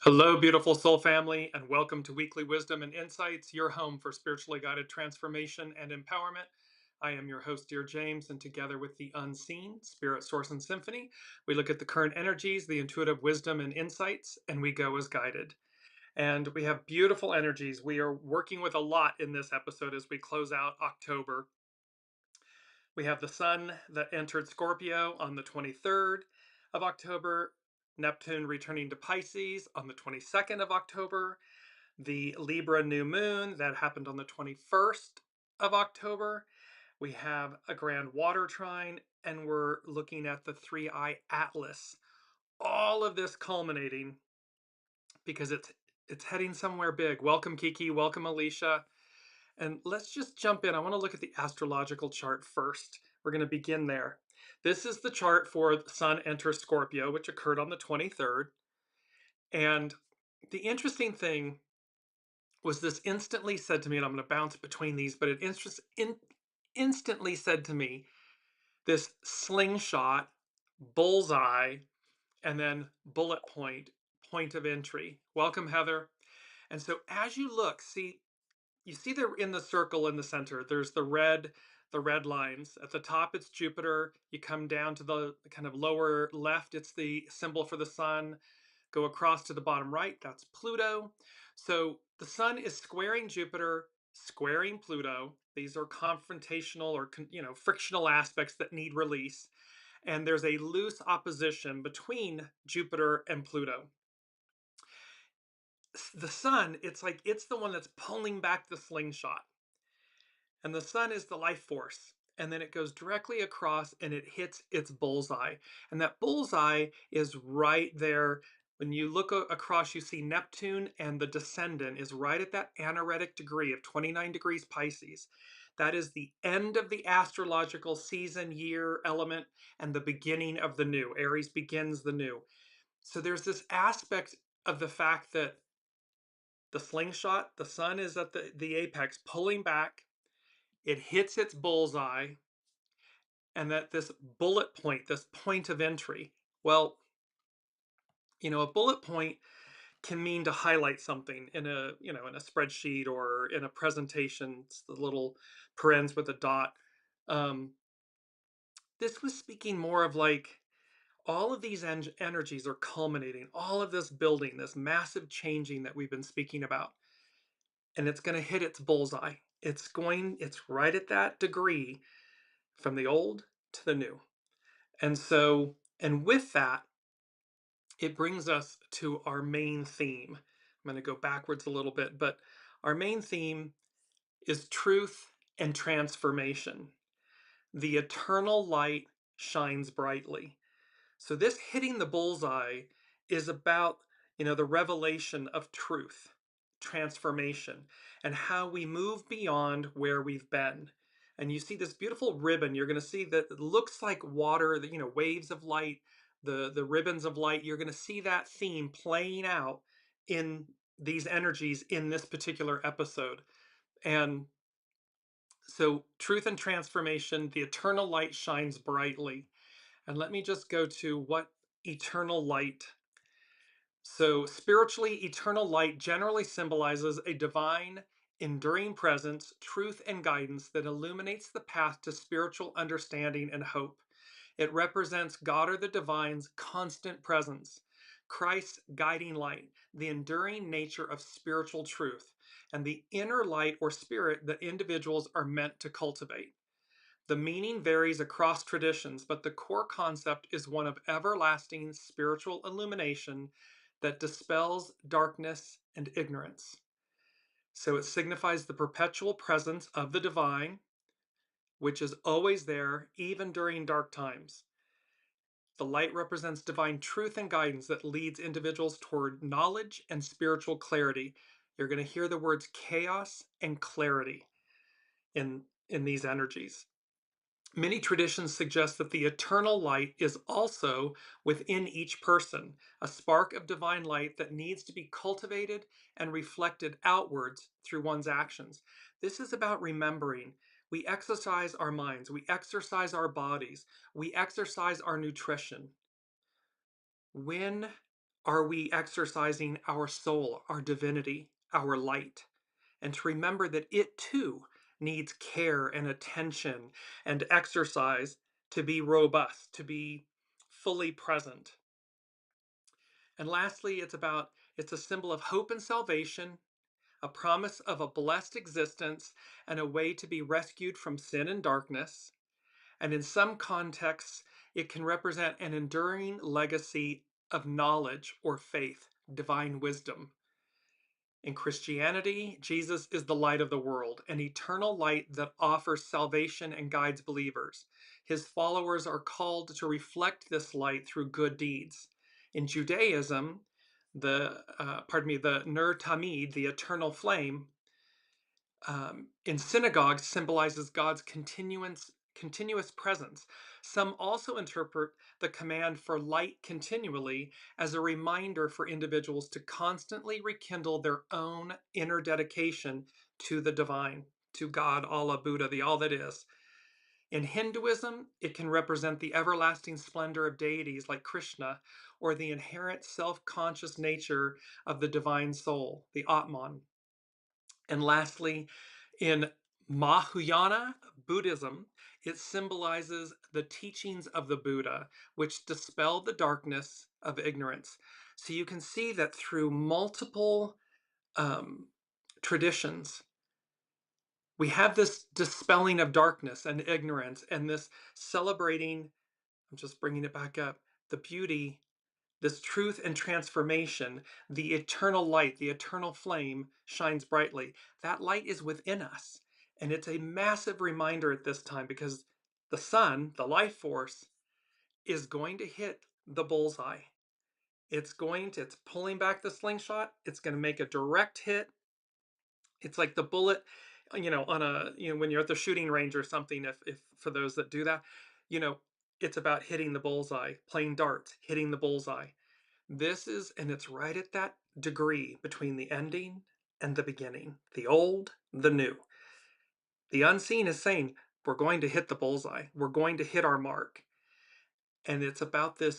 Hello, beautiful soul family, and welcome to Weekly Wisdom and Insights, your home for spiritually guided transformation and empowerment. I am your host, Dearjames, and together with the unseen, Spirit, Source, and Symphony, we look at the current energies, the intuitive wisdom and insights, and we go as guided. And we have beautiful energies. We are working with a lot in this episode as we close out October. We have the sun that entered Scorpio on the 23rd of October, Neptune returning to Pisces on the 22nd of October, the Libra new moon that happened on the 21st of October. We have a grand water trine, and we're looking at the three-eye atlas. All of this culminating because it's heading somewhere big. Welcome, Kiki. Welcome, Alicia. And let's just jump in. I want to look at the astrological chart first. We're going to begin there. This is the chart for the Sun enters Scorpio, which occurred on the 23rd. And the interesting thing was this instantly said to me, and I'm going to bounce between these, but it instantly said to me, this slingshot, bullseye, and then bullet point of entry. Welcome, Heather. And so as you look, you see there in the circle in the center, there's the red lines. At the top, it's Jupiter. You come down to the kind of lower left, it's the symbol for the sun. Go across to the bottom right, that's Pluto. So the sun is squaring Jupiter, squaring Pluto. These are confrontational or frictional aspects that need release. And there's a loose opposition between Jupiter and Pluto. The sun, it's like it's the one that's pulling back the slingshot. And the sun is the life force. And then it goes directly across and it hits its bullseye. And that bullseye is right there. When you look across, you see Neptune, and the descendant is right at that anaretic degree of 29 degrees Pisces. That is the end of the astrological season, year, element, and the beginning of the new. Aries begins the new. So there's this aspect of the fact that the slingshot, the sun is at the apex, pulling back. It hits its bullseye, and that this bullet point, this point of entry, well, a bullet point can mean to highlight something in a spreadsheet or in a presentation. It's the little parens with a dot. Um, this was speaking more of like all of these energies are culminating, all of this building, this massive changing that we've been speaking about, and it's going to hit its bullseye. It's right at that degree from the old to the new. And with that, it brings us to our main theme. I'm going to go backwards a little bit, but our main theme is truth and transformation. The eternal light shines brightly. So this hitting the bullseye is about, the revelation of truth, transformation, and how we move beyond where we've been. And you see this beautiful ribbon. You're going to see that it looks like water, waves of light, the ribbons of light. You're going to see that theme playing out in these energies in this particular episode. And so truth and transformation, the eternal light shines brightly. And let me just go to what eternal light. So spiritually, eternal light generally symbolizes a divine, enduring presence, truth, and guidance that illuminates the path to spiritual understanding and hope. It represents God or the divine's constant presence, Christ's guiding light, the enduring nature of spiritual truth, and the inner light or spirit that individuals are meant to cultivate. The meaning varies across traditions, but the core concept is one of everlasting spiritual illumination that dispels darkness and ignorance. So it signifies the perpetual presence of the divine, which is always there, even during dark times. The light represents divine truth and guidance that leads individuals toward knowledge and spiritual clarity. You're going to hear the words chaos and clarity in these energies. Many traditions suggest that the eternal light is also within each person, a spark of divine light that needs to be cultivated and reflected outwards through one's actions. This is about remembering. We exercise our minds, we exercise our bodies, we exercise our nutrition. When Are we exercising our soul, our divinity, our light? And to remember that it too needs care and attention and exercise to be robust, to be fully present. And lastly, it's a symbol of hope and salvation, a promise of a blessed existence, and a way to be rescued from sin and darkness. And in some contexts, it can represent an enduring legacy of knowledge or faith, divine wisdom. In Christianity, Jesus is the light of the world, an eternal light that offers salvation and guides believers. His followers are called to reflect this light through good deeds. In Judaism, the Ner Tamid, the eternal flame, in synagogues symbolizes God's continuous presence. Some also interpret the command for light continually as a reminder for individuals to constantly rekindle their own inner dedication to the divine, to God, Allah, Buddha, the all that is. In Hinduism, it can represent the everlasting splendor of deities like Krishna, or the inherent self-conscious nature of the divine soul, the Atman. And lastly, in Mahayana Buddhism, it symbolizes the teachings of the Buddha, which dispel the darkness of ignorance. So you can see that through multiple traditions, we have this dispelling of darkness and ignorance, and this celebrating, I'm just bringing it back up, the beauty, this truth and transformation. The eternal light, the eternal flame shines brightly. That light is within us. And it's a massive reminder at this time, because the sun, the life force, is going to hit the bullseye. It's pulling back the slingshot. It's going to make a direct hit. It's like the bullet, when you're at the shooting range or something, if for those that do that, you know, it's about hitting the bullseye, playing darts, hitting the bullseye. And it's right at that degree between the ending and the beginning, the old, the new. The unseen is saying, we're going to hit the bullseye, we're going to hit our mark. And it's about the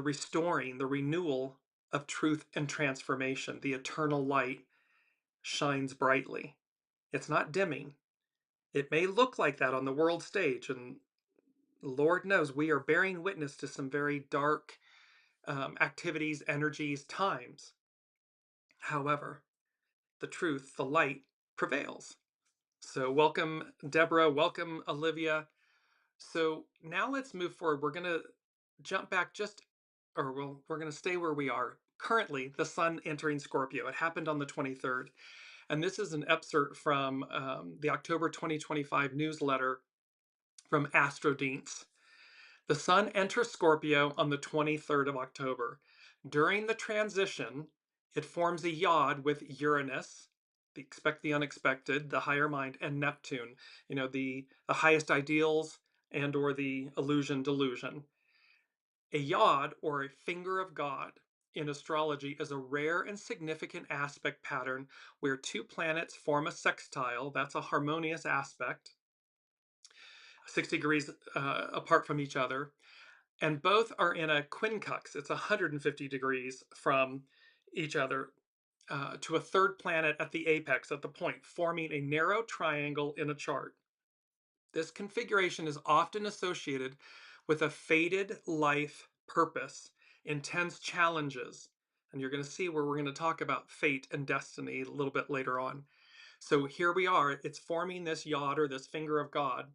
restoring, the renewal of truth and transformation. The eternal light shines brightly. It's not dimming. It may look like that on the world stage, and Lord knows we are bearing witness to some very dark activities, energies, times. However, the truth, the light prevails. So welcome, Deborah. Welcome, Olivia. So now let's move forward. We're going to jump back we're going to stay where we are. Currently, the sun entering Scorpio. It happened on the 23rd. And this is an excerpt from the October 2025 newsletter from ASTROLOGY. The sun enters Scorpio on the 23rd of October. During the transition, it forms a yod with Uranus, expect the unexpected, the higher mind, and Neptune, the highest ideals and or the illusion delusion. A yod, or a finger of God, in astrology is a rare and significant aspect pattern where two planets form a sextile. That's a harmonious aspect, 60 degrees apart from each other. And both are in a quincunx. It's 150 degrees from each other to a third planet at the apex, at the point, forming a narrow triangle in a chart. This configuration is often associated with a fated life purpose, intense challenges. And you're going to see where we're going to talk about fate and destiny a little bit later on. So here we are. It's forming this yod, or this finger of God,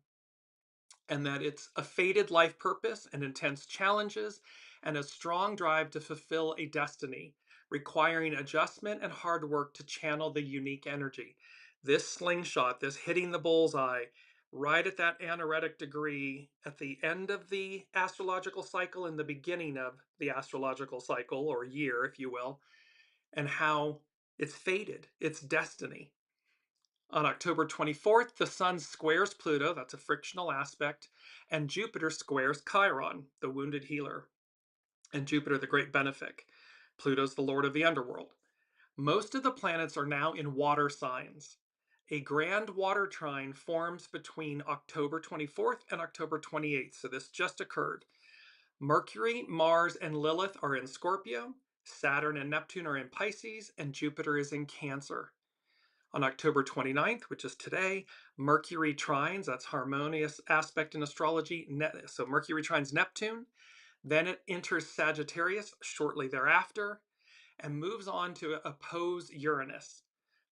and that it's a fated life purpose and intense challenges and a strong drive to fulfill a destiny, requiring adjustment and hard work to channel the unique energy. This slingshot, this hitting the bullseye, right at that anaretic degree, at the end of the astrological cycle and the beginning of the astrological cycle, or year, if you will, and how it's fated, it's destiny. On October 24th, the Sun squares Pluto, that's a frictional aspect, and Jupiter squares Chiron, the wounded healer, and Jupiter, the great benefic. Pluto's the lord of the underworld. Most of the planets are now in water signs. A grand water trine forms between October 24th and October 28th, so this just occurred. Mercury, Mars, and Lilith are in Scorpio, Saturn and Neptune are in Pisces, and Jupiter is in Cancer. On October 29th, which is today, Mercury trines, that's harmonious aspect in astrology, so Mercury trines Neptune, then it enters Sagittarius shortly thereafter, and moves on to oppose Uranus.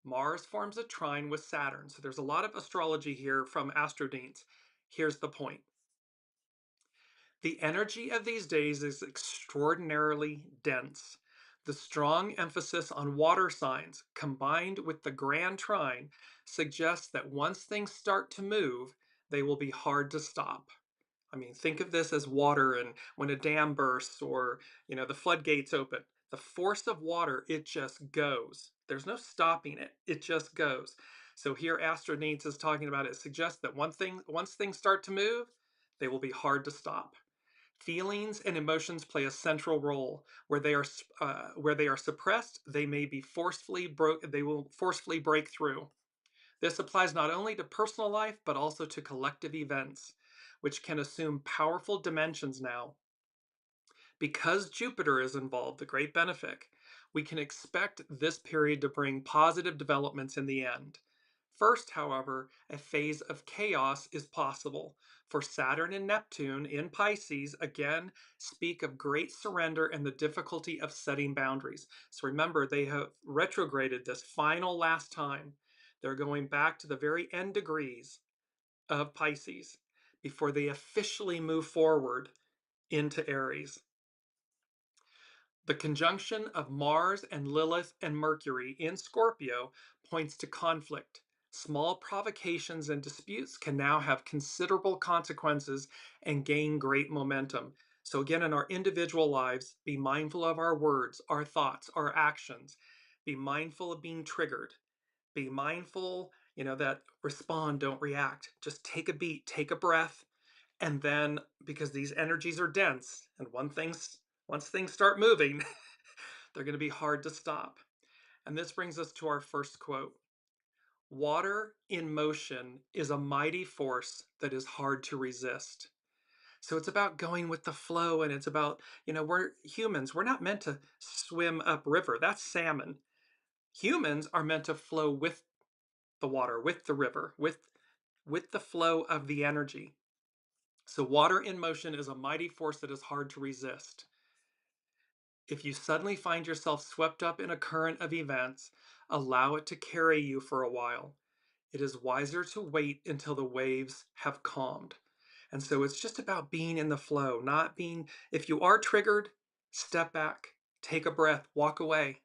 Mars forms a trine with Saturn. So there's a lot of astrology here from AstroDeans. Here's the point. The energy of these days is extraordinarily dense. The strong emphasis on water signs combined with the grand trine suggests that once things start to move, they will be hard to stop. I mean, think of this as water, and when a dam bursts or, the floodgates open, the force of water, it just goes. There's no stopping it. It just goes. So here Astroneeds is talking about it suggests that once things start to move, they will be hard to stop. Feelings and emotions play a central role. Where they are suppressed, they will forcefully break through. This applies not only to personal life, but also to collective events, which can assume powerful dimensions now. Because Jupiter is involved, the great benefic, we can expect this period to bring positive developments in the end. First, however, a phase of chaos is possible, for Saturn and Neptune in Pisces, again, speak of great surrender and the difficulty of setting boundaries. So remember, they have retrograded this final last time. They're going back to the very end degrees of Pisces before they officially move forward into Aries. The conjunction of Mars and Lilith and Mercury in Scorpio points to conflict. Small provocations and disputes can now have considerable consequences and gain great momentum. So again, in our individual lives, be mindful of our words, our thoughts, our actions. Be mindful of being triggered. Be mindful, that respond, don't react. Just take a beat, take a breath, and then, because these energies are dense, and once things start moving, they're going to be hard to stop. And this brings us to our first quote. Water in motion is a mighty force that is hard to resist. So it's about going with the flow, and it's about, we're humans. We're not meant to swim upriver. That's salmon. Humans are meant to flow with the water, with the river, with the flow of the energy. So water in motion is a mighty force that is hard to resist. If you suddenly find yourself swept up in a current of events, allow it to carry you for a while. It is wiser to wait until the waves have calmed. And so it's just about being in the flow, not being, if you are triggered, step back, take a breath, walk away.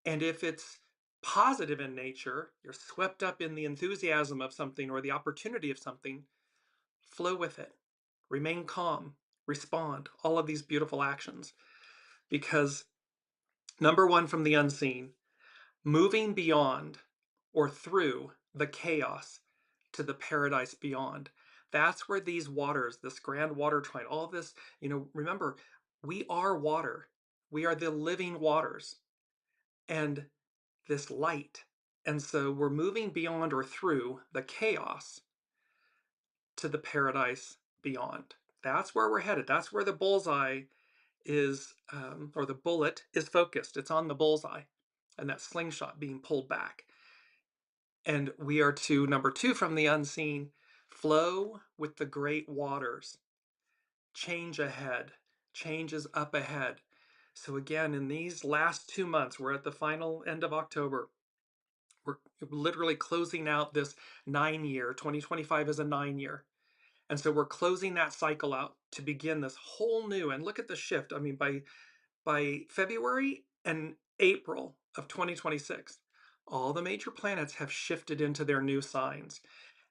And if it's positive in nature, you're swept up in the enthusiasm of something or the opportunity of something, flow with it. Remain calm, respond, all of these beautiful actions. Because number one, from the unseen, moving beyond or through the chaos to the paradise beyond. That's where these waters, this grand water trine, all this, remember, we are water. We are the living waters and this light. And so we're moving beyond or through the chaos to the paradise beyond. That's where we're headed. That's where the bullseye is, or the bullet is focused. It's on the bullseye and that slingshot being pulled back. And we are to, number two, from the unseen, flow with the great waters. Change ahead. Change is up ahead. So again, in these last 2 months, we're at the final end of October. We're literally closing out this 9-year. 2025 is a 9-year. And so we're closing that cycle out to begin this whole new, and look at the shift. I mean, by February and April of 2026, all the major planets have shifted into their new signs.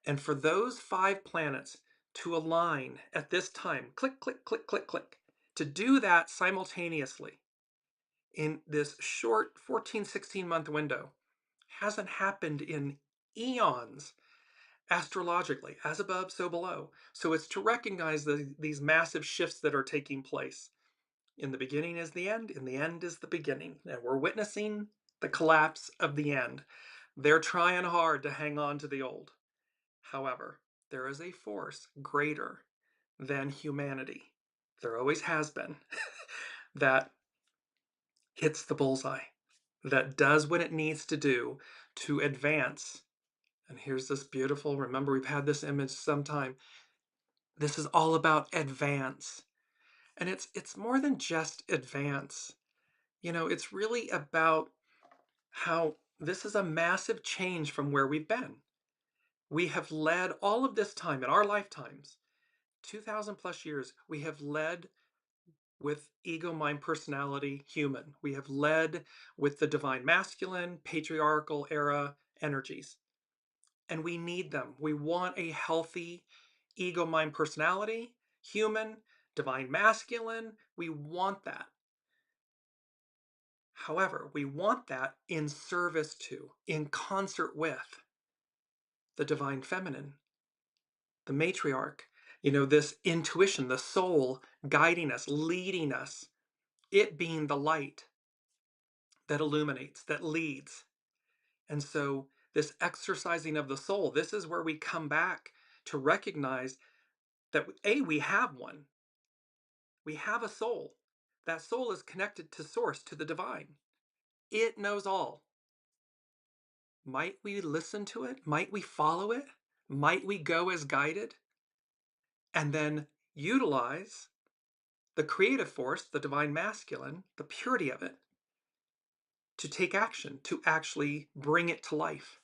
And for those 5 planets to align at this time, click, click, click, click, click, to do that simultaneously in this short 14, 16-month window hasn't happened in eons astrologically, as above, so below. So it's to recognize these massive shifts that are taking place. In the beginning is the end, in the end is the beginning. And we're witnessing the collapse of the end. They're trying hard to hang on to the old. However, there is a force greater than humanity. there always has been, that hits the bullseye, that does what it needs to do to advance. And here's this beautiful, remember, we've had this image sometime. This is all about advance. And it's more than just advance. You know, it's really about how this is a massive change from where we've been. We have led all of this time in our lifetimes, 2000 plus years, we have led with ego, mind, personality, human. We have led with the divine masculine, patriarchal era energies. And we need them. We want a healthy ego, mind, personality, human, divine masculine. We want that. However, we want that in service to, in concert with the divine feminine, the matriarch. You know, this intuition, the soul guiding us, leading us, it being the light that illuminates, that leads. And so, this exercising of the soul, this is where we come back to recognize that A, we have one. We have a soul. That soul is connected to source, to the divine. It knows all. Might we listen to it? Might we follow it? Might we go as guided? And then utilize the creative force, the divine masculine, the purity of it, to take action, to actually bring it to life.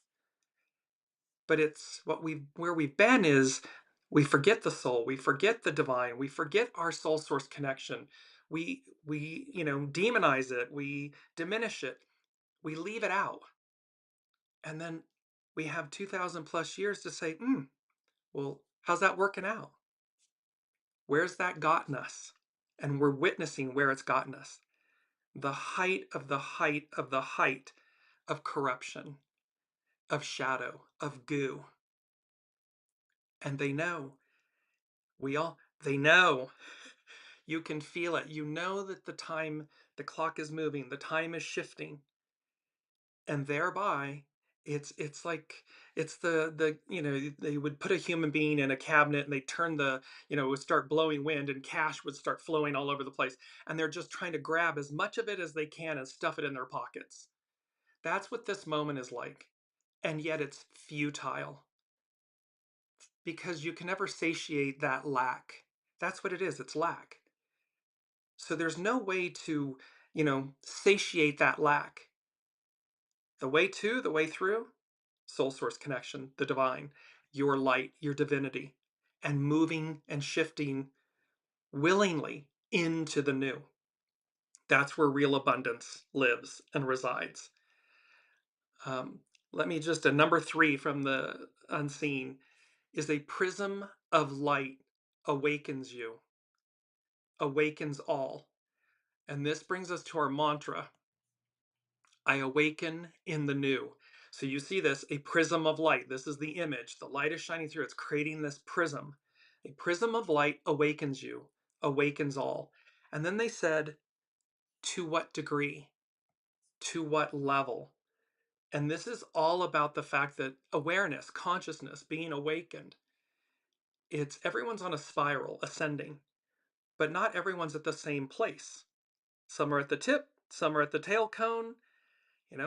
But it's where we've been is we forget the soul, we forget the divine, we forget our soul source connection. We demonize it, we diminish it, we leave it out. And then we have 2000 plus years to say, well, how's that working out? Where's that gotten us? And we're witnessing where it's gotten us. The height of the height of the height of corruption, of shadow, of goo. And they know. They know. You can feel it. You know that the clock is moving, the time is shifting. And thereby, it's like it's they would put a human being in a cabinet and they turn it would start blowing wind and cash would start flowing all over the place. And they're just trying to grab as much of it as they can and stuff it in their pockets. That's what this moment is like. And yet it's futile because you can never satiate that lack. That's what it is. It's lack. So there's no way to, satiate that lack. The way through, soul source connection, the divine, your light, your divinity, and moving and shifting willingly into the new. That's where real abundance lives and resides. Let me just, a number 3 from the unseen is a prism of light awakens you, awakens all. And this brings us to our mantra, I awaken in the new. So you see this, a prism of light. This is the image. The light is shining through. It's creating this prism. A prism of light awakens you, awakens all. And then they said, to what degree? To what level? And this is all about the fact that awareness, consciousness, being awakened, everyone's on a spiral, ascending, but not everyone's at the same place. Some are at the tip, some are at the tail cone,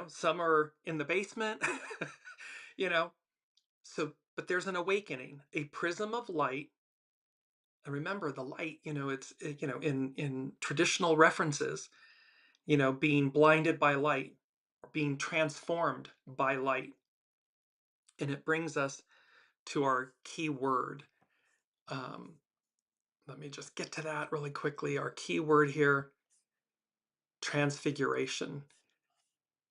some are in the basement, you know. So, but there's an awakening, a prism of light. And remember the light, it's, in traditional references, being blinded by light, or being transformed by light. And it brings us to our key word. Let me just get to that really quickly. Our key word here, transfiguration.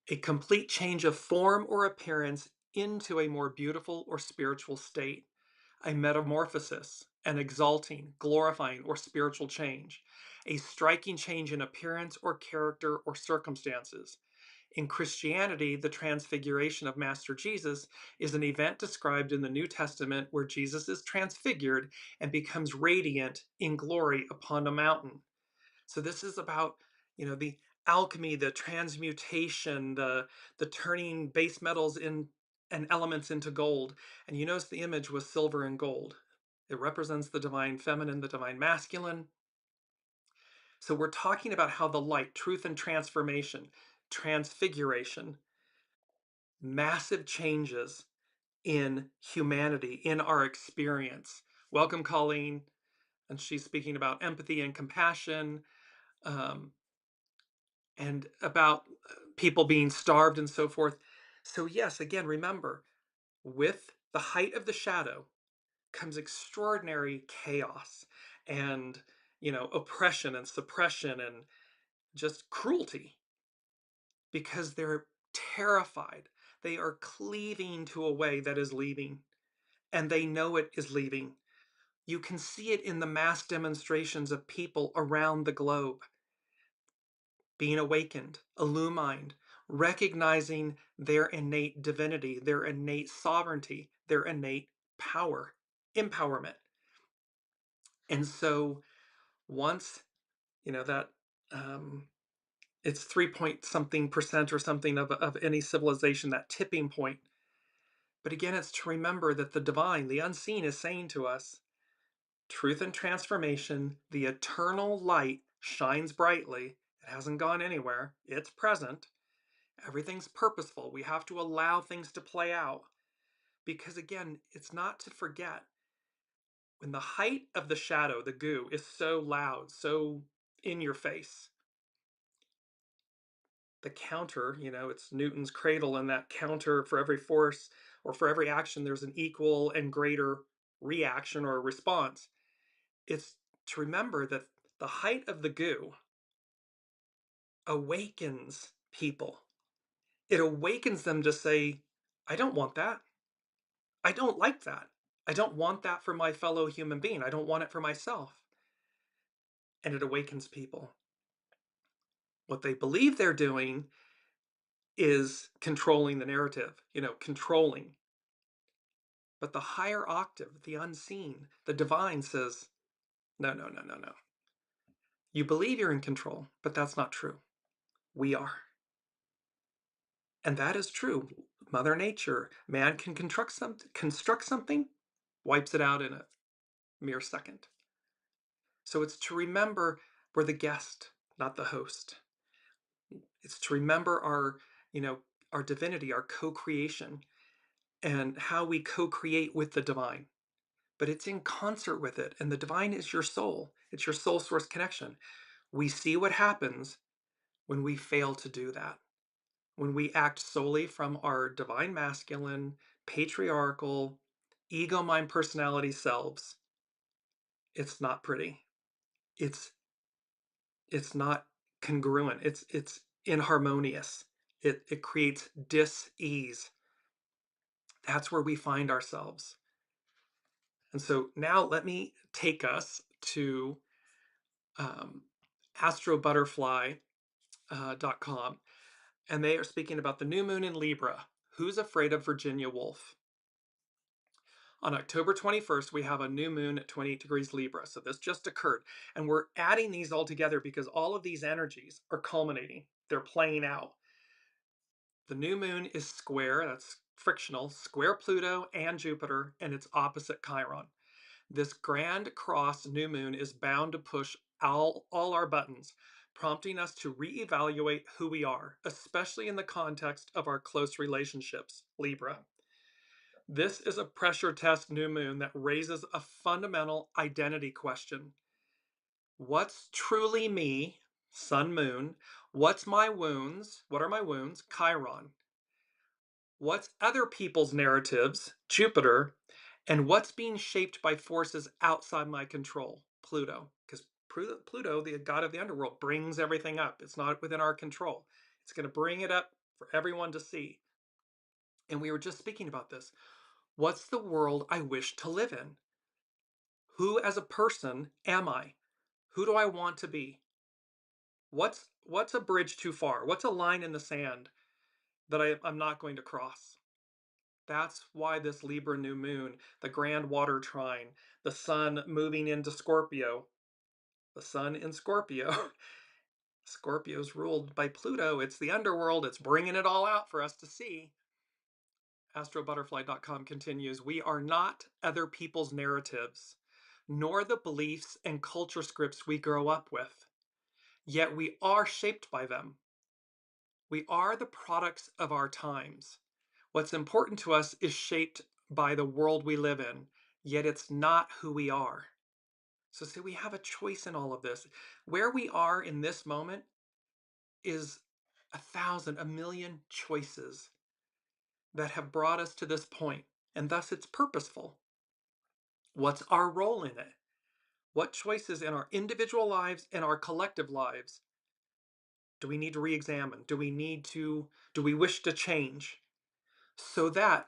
A complete change of form or appearance into a more beautiful or spiritual state. A metamorphosis, an exalting, glorifying, or spiritual change. A striking change in appearance or character or circumstances. In Christianity, the transfiguration of Master Jesus is an event described in the New Testament where Jesus is transfigured and becomes radiant in glory upon a mountain. So this is about, the alchemy, the transmutation, the turning base metals in and elements into gold. And you notice the image was silver and gold. It represents the divine feminine, the divine masculine. So we're talking about how the light, truth and transformation, transfiguration, massive changes in humanity, in our experience. Welcome, Colleen. And she's speaking about empathy and compassion, um, and about people being starved and so forth. So, yes, again, remember, with the height of the shadow comes extraordinary chaos and, oppression and suppression and just cruelty because they're terrified. They are cleaving to a way that is leaving, and they know it is leaving. You can see it in the mass demonstrations of people around the globe being awakened, illumined, recognizing their innate divinity, their innate sovereignty, their innate power, empowerment. And so once, that it's 3 point something percent or something of any civilization, that tipping point. But again, it's to remember that the divine, the unseen, is saying to us, truth and transformation, the eternal light shines brightly. It hasn't gone anywhere. It's present. Everything's purposeful. We have to allow things to play out. Because again, it's not to forget, when the height of the shadow, the goo, is so loud, so in your face, the counter, it's Newton's cradle, and that counter, for every force or for every action, there's an equal and greater reaction or response. It's to remember that the height of the goo awakens people. It awakens them to say, I don't want that. I don't like that. I don't want that for my fellow human being. I don't want it for myself. And it awakens people. What they believe they're doing is controlling the narrative, controlling. But the higher octave, the unseen, the divine says, no, no, no, no, no. You believe you're in control, but that's not true. We are. And that is true. Mother Nature, man can construct something, wipes it out in a mere second. So it's to remember we're the guest, not the host. It's to remember our divinity, our co-creation, and how we co-create with the divine. But it's in concert with it, and the divine is your soul. It's your soul source connection. We see what happens when we fail to do that. When we act solely from our divine masculine, patriarchal, ego mind personality selves, it's not pretty. It's not congruent. It's inharmonious. It creates dis-ease. That's where we find ourselves. And so now let me take us to astrobutterfly.com. And they are speaking about the new moon in Libra. Who's afraid of Virginia Woolf? On October 21st, we have a new moon at 28 degrees Libra. So this just occurred. And we're adding these all together because all of these energies are culminating. They're playing out. The new moon is square, that's frictional, square Pluto and Jupiter, and its opposite Chiron. This grand cross new moon is bound to push all our buttons, prompting us to reevaluate who we are, especially in the context of our close relationships, Libra. This is a pressure test new moon that raises a fundamental identity question. What's truly me, sun moon? What's my wounds? What are my wounds? Chiron. What's other people's narratives, Jupiter, and what's being shaped by forces outside my control, Pluto? Because Pluto, the god of the underworld, brings everything up. It's not within our control. It's going to bring it up for everyone to see. And we were just speaking about this. What's the world I wish to live in? Who as a person am I? Who do I want to be? What's a bridge too far? What's a line in the sand that I'm not going to cross? That's why this Libra new moon, the grand water trine, the sun moving into Scorpio, the sun in Scorpio. Scorpio's ruled by Pluto. It's the underworld. It's bringing it all out for us to see. Astrobutterfly.com continues, we are not other people's narratives, nor the beliefs and culture scripts we grow up with. yet we are shaped by them. We are the products of our times. What's important to us is shaped by the world we live in, yet it's not who we are. So, see, we have a choice in all of this. Where we are in this moment is a million choices that have brought us to this point, and thus it's purposeful. What's our role in it? What choices in our individual lives and our collective lives do we need to re-examine? Do we wish to change? So that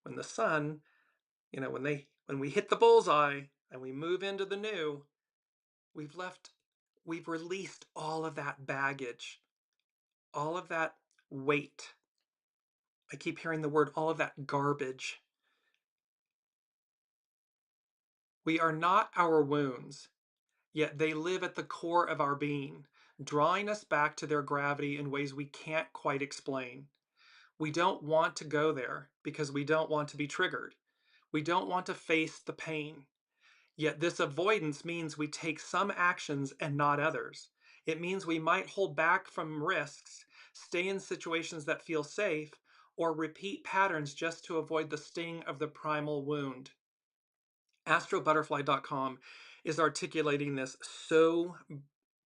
when the sun, when we hit the bullseye and we move into the new, we've released all of that baggage, all of that weight. I keep hearing the word, all of that garbage. We are not our wounds, yet they live at the core of our being, drawing us back to their gravity in ways we can't quite explain. We don't want to go there because we don't want to be triggered. We don't want to face the pain. Yet this avoidance means we take some actions and not others. It means we might hold back from risks, stay in situations that feel safe, or repeat patterns just to avoid the sting of the primal wound. AstroButterfly.com is articulating this so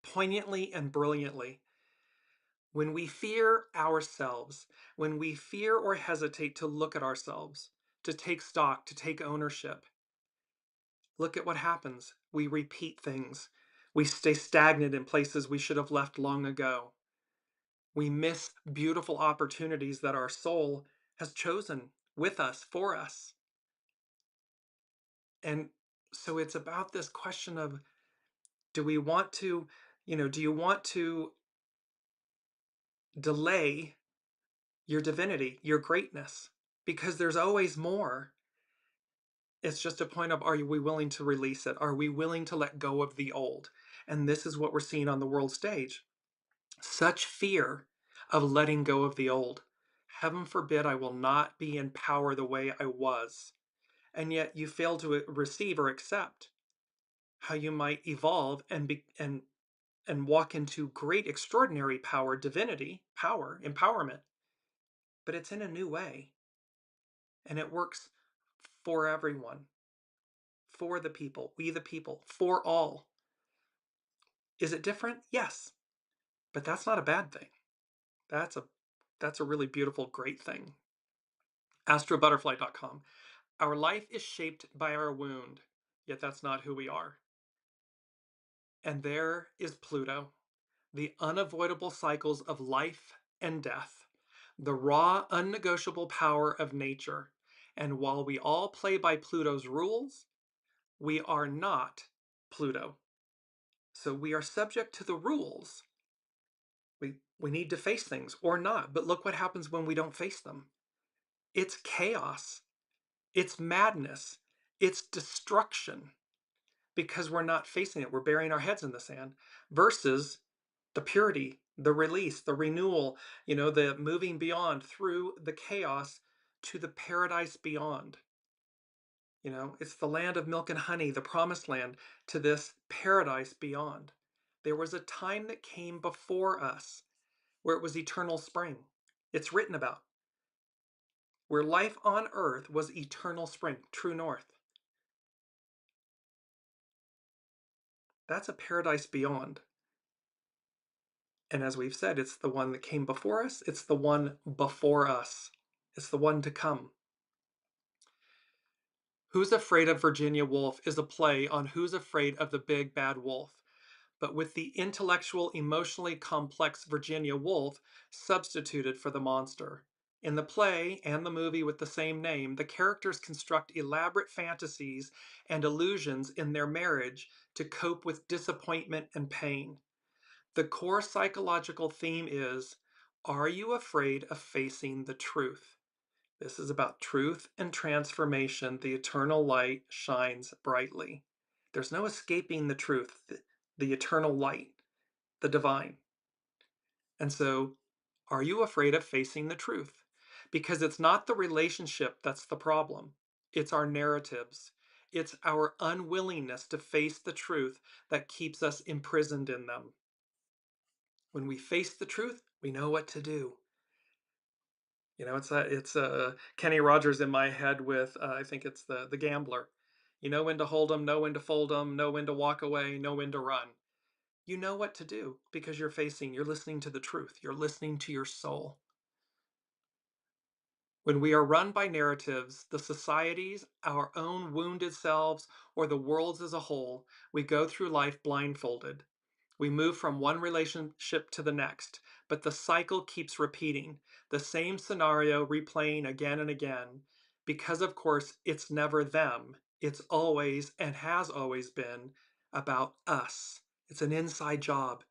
poignantly and brilliantly. When we fear ourselves, when we fear or hesitate to look at ourselves, to take stock, to take ownership, look at what happens. We repeat things. We stay stagnant in places we should have left long ago. We miss beautiful opportunities that our soul has chosen with us, for us. And so it's about this question of, do you want to delay your divinity, your greatness? Because there's always more. It's just a point of, are we willing to release it? Are we willing to let go of the old? And this is what we're seeing on the world stage. Such fear of letting go of the old. Heaven forbid I will not be in power the way I was. And yet you fail to receive or accept how you might evolve and walk into great, extraordinary power, divinity, power, empowerment. But it's in a new way. And it works for everyone, for the people, we the people, for all. Is it different? Yes. But that's not a bad thing. That's a really beautiful, great thing. AstroButterfly.com. Our life is shaped by our wound, yet that's not who we are. And there is Pluto, the unavoidable cycles of life and death, the raw, unnegotiable power of nature. And while we all play by Pluto's rules, we are not Pluto. So we are subject to the rules. We need to face things or not, but look what happens when we don't face them. It's chaos. It's madness. It's destruction because we're not facing it. We're burying our heads in the sand versus the purity, the release, the renewal, the moving beyond through the chaos to the paradise beyond. It's the land of milk and honey, the promised land, to this paradise beyond. There was a time that came before us where it was eternal spring. It's written about. Where life on earth was eternal spring, true north. That's a paradise beyond. And as we've said, it's the one that came before us. It's the one before us. It's the one to come. Who's Afraid of Virginia Woolf is a play on Who's Afraid of the Big Bad Wolf, but with the intellectual, emotionally complex Virginia Woolf substituted for the monster. In the play and the movie with the same name, the characters construct elaborate fantasies and illusions in their marriage to cope with disappointment and pain. The core psychological theme is, are you afraid of facing the truth? This is about truth and transformation. The eternal light shines brightly. There's no escaping the truth, the eternal light, the divine. And so, are you afraid of facing the truth? Because it's not the relationship that's the problem. It's our narratives. It's our unwillingness to face the truth that keeps us imprisoned in them. When we face the truth, we know what to do. You know, it's Kenny Rogers in my head with I think it's the gambler. You know when to hold 'em, know when to fold 'em, know when to walk away, know when to run. You know what to do because you're listening to the truth. You're listening to your soul. When we are run by narratives, the societies, our own wounded selves, or the world's as a whole, we go through life blindfolded. We move from one relationship to the next, but the cycle keeps repeating, the same scenario replaying again and again, because of course it's never them. It's always and has always been about us. It's an inside job.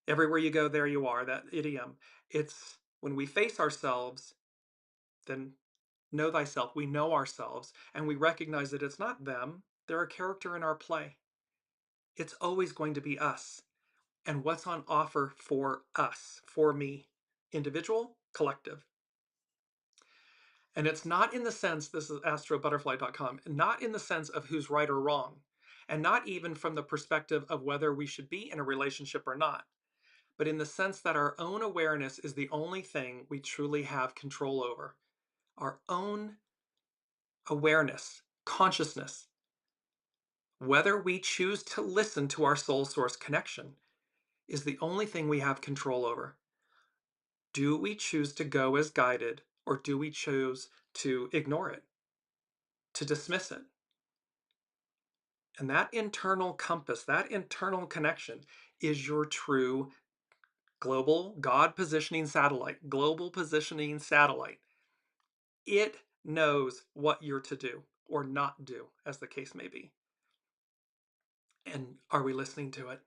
Everywhere you go, there you are, that idiom. It's when we face ourselves, then know thyself. We know ourselves and we recognize that it's not them. They're a character in our play. It's always going to be us and what's on offer for us, for me, individual, collective. And it's not in the sense, this is astrobutterfly.com, not in the sense of who's right or wrong, and not even from the perspective of whether we should be in a relationship or not, but in the sense that our own awareness is the only thing we truly have control over. Our own awareness, consciousness, whether we choose to listen to our soul source connection, is the only thing we have control over. Do we choose to go as guided, or do we choose to ignore it, to dismiss it? And that internal compass, that internal connection is your true global God positioning satellite, global positioning satellite. It knows what you're to do or not do, as the case may be. And are we listening to it?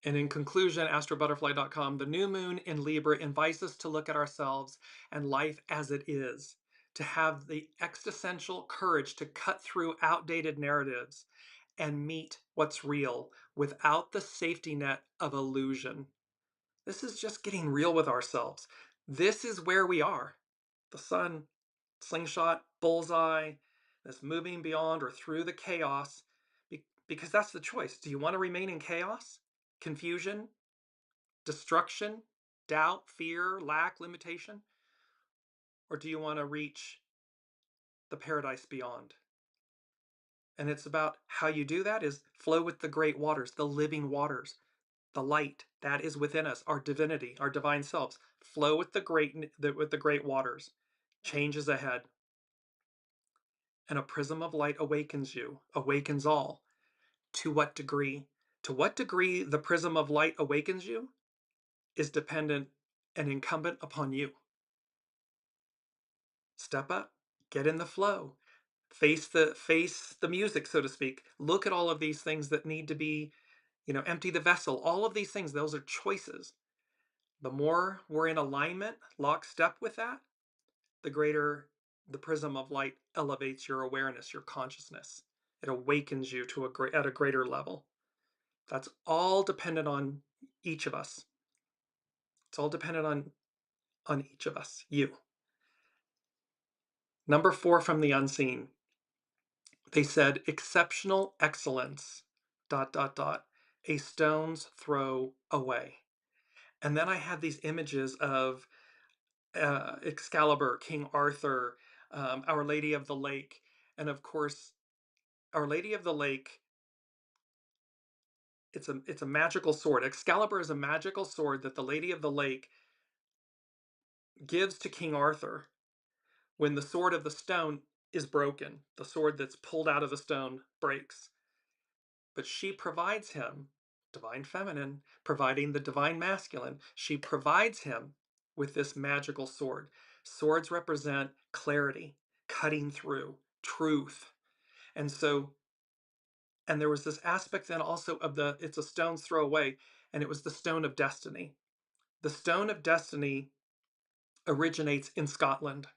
And in conclusion, astrobutterfly.com, the new moon in Libra invites us to look at ourselves and life as it is, to have the existential courage to cut through outdated narratives and meet what's real without the safety net of illusion. This is just getting real with ourselves. This is where we are. The sun, slingshot, bullseye, this moving beyond or through the chaos, because that's the choice. Do you want to remain in chaos, confusion, destruction, doubt, fear, lack, limitation? Or do you want to reach the paradise beyond? And it's about how you do that is flow with the great waters, the living waters, the light that is within us, our divinity, our divine selves. Flow with the great waters. Change is ahead. And a prism of light awakens you, awakens all. To what degree? To what degree the prism of light awakens you is dependent and incumbent upon you. Step up, get in the flow, face the music, so to speak. Look at all of these things that need to be, empty the vessel. All of these things, those are choices. The more we're in alignment, lockstep with that, the greater the prism of light elevates your awareness, your consciousness. It awakens you to at a greater level. That's all dependent on each of us. It's all dependent on each of us, you. Number 4 from the unseen. They said exceptional excellence, dot, dot, dot, a stone's throw away. And then I had these images of Excalibur, King Arthur, Our Lady of the Lake. And of course, Our Lady of the Lake, it's a magical sword. Excalibur is a magical sword that the Lady of the Lake gives to King Arthur when the sword of the stone is broken. The sword that's pulled out of the stone breaks. But she provides him, divine feminine, providing the divine masculine, she provides him with this magical sword. Swords represent clarity, cutting through, truth. And so, and there was this aspect then also of it's a stone's throw away, and it was the stone of destiny. The stone of destiny originates in Scotland,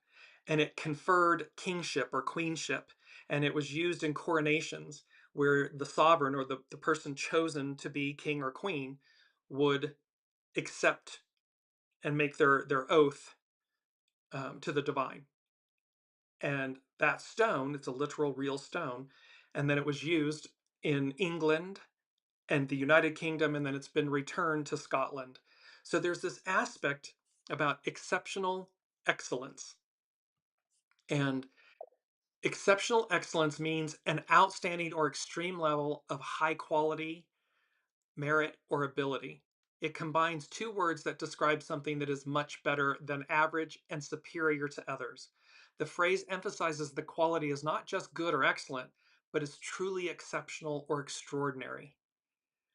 and it conferred kingship or queenship, and it was used in coronations where the sovereign or the person chosen to be king or queen would accept and make their oath to the divine. And that stone, it's a literal real stone, and then it was used in England and the United Kingdom, and then it's been returned to Scotland. So there's this aspect about exceptional excellence. And exceptional excellence means an outstanding or extreme level of high quality, merit, or ability. It combines two words that describe something that is much better than average and superior to others. The phrase emphasizes the quality is not just good or excellent, but is truly exceptional or extraordinary.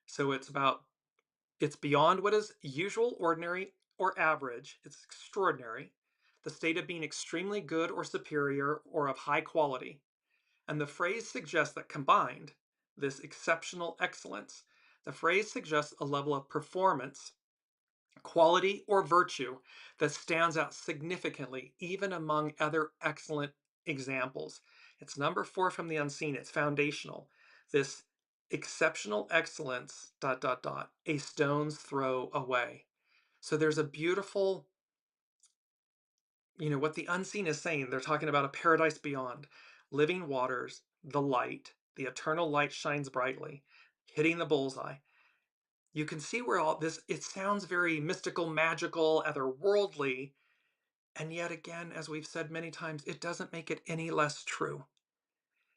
So it's beyond what is usual, ordinary, or average. It's extraordinary. The state of being extremely good or superior or of high quality. And the phrase suggests that combined, this exceptional excellence, the phrase suggests a level of performance, quality, or virtue that stands out significantly, even among other excellent examples. It's number 4 from the unseen. It's foundational. This exceptional excellence, dot, dot, dot, a stone's throw away. So there's a beautiful, what the unseen is saying. They're talking about a paradise beyond, living waters, the light, the eternal light shines brightly, hitting the bullseye. You can see where all this, it sounds very mystical, magical, otherworldly, and yet again, as we've said many times, it doesn't make it any less true.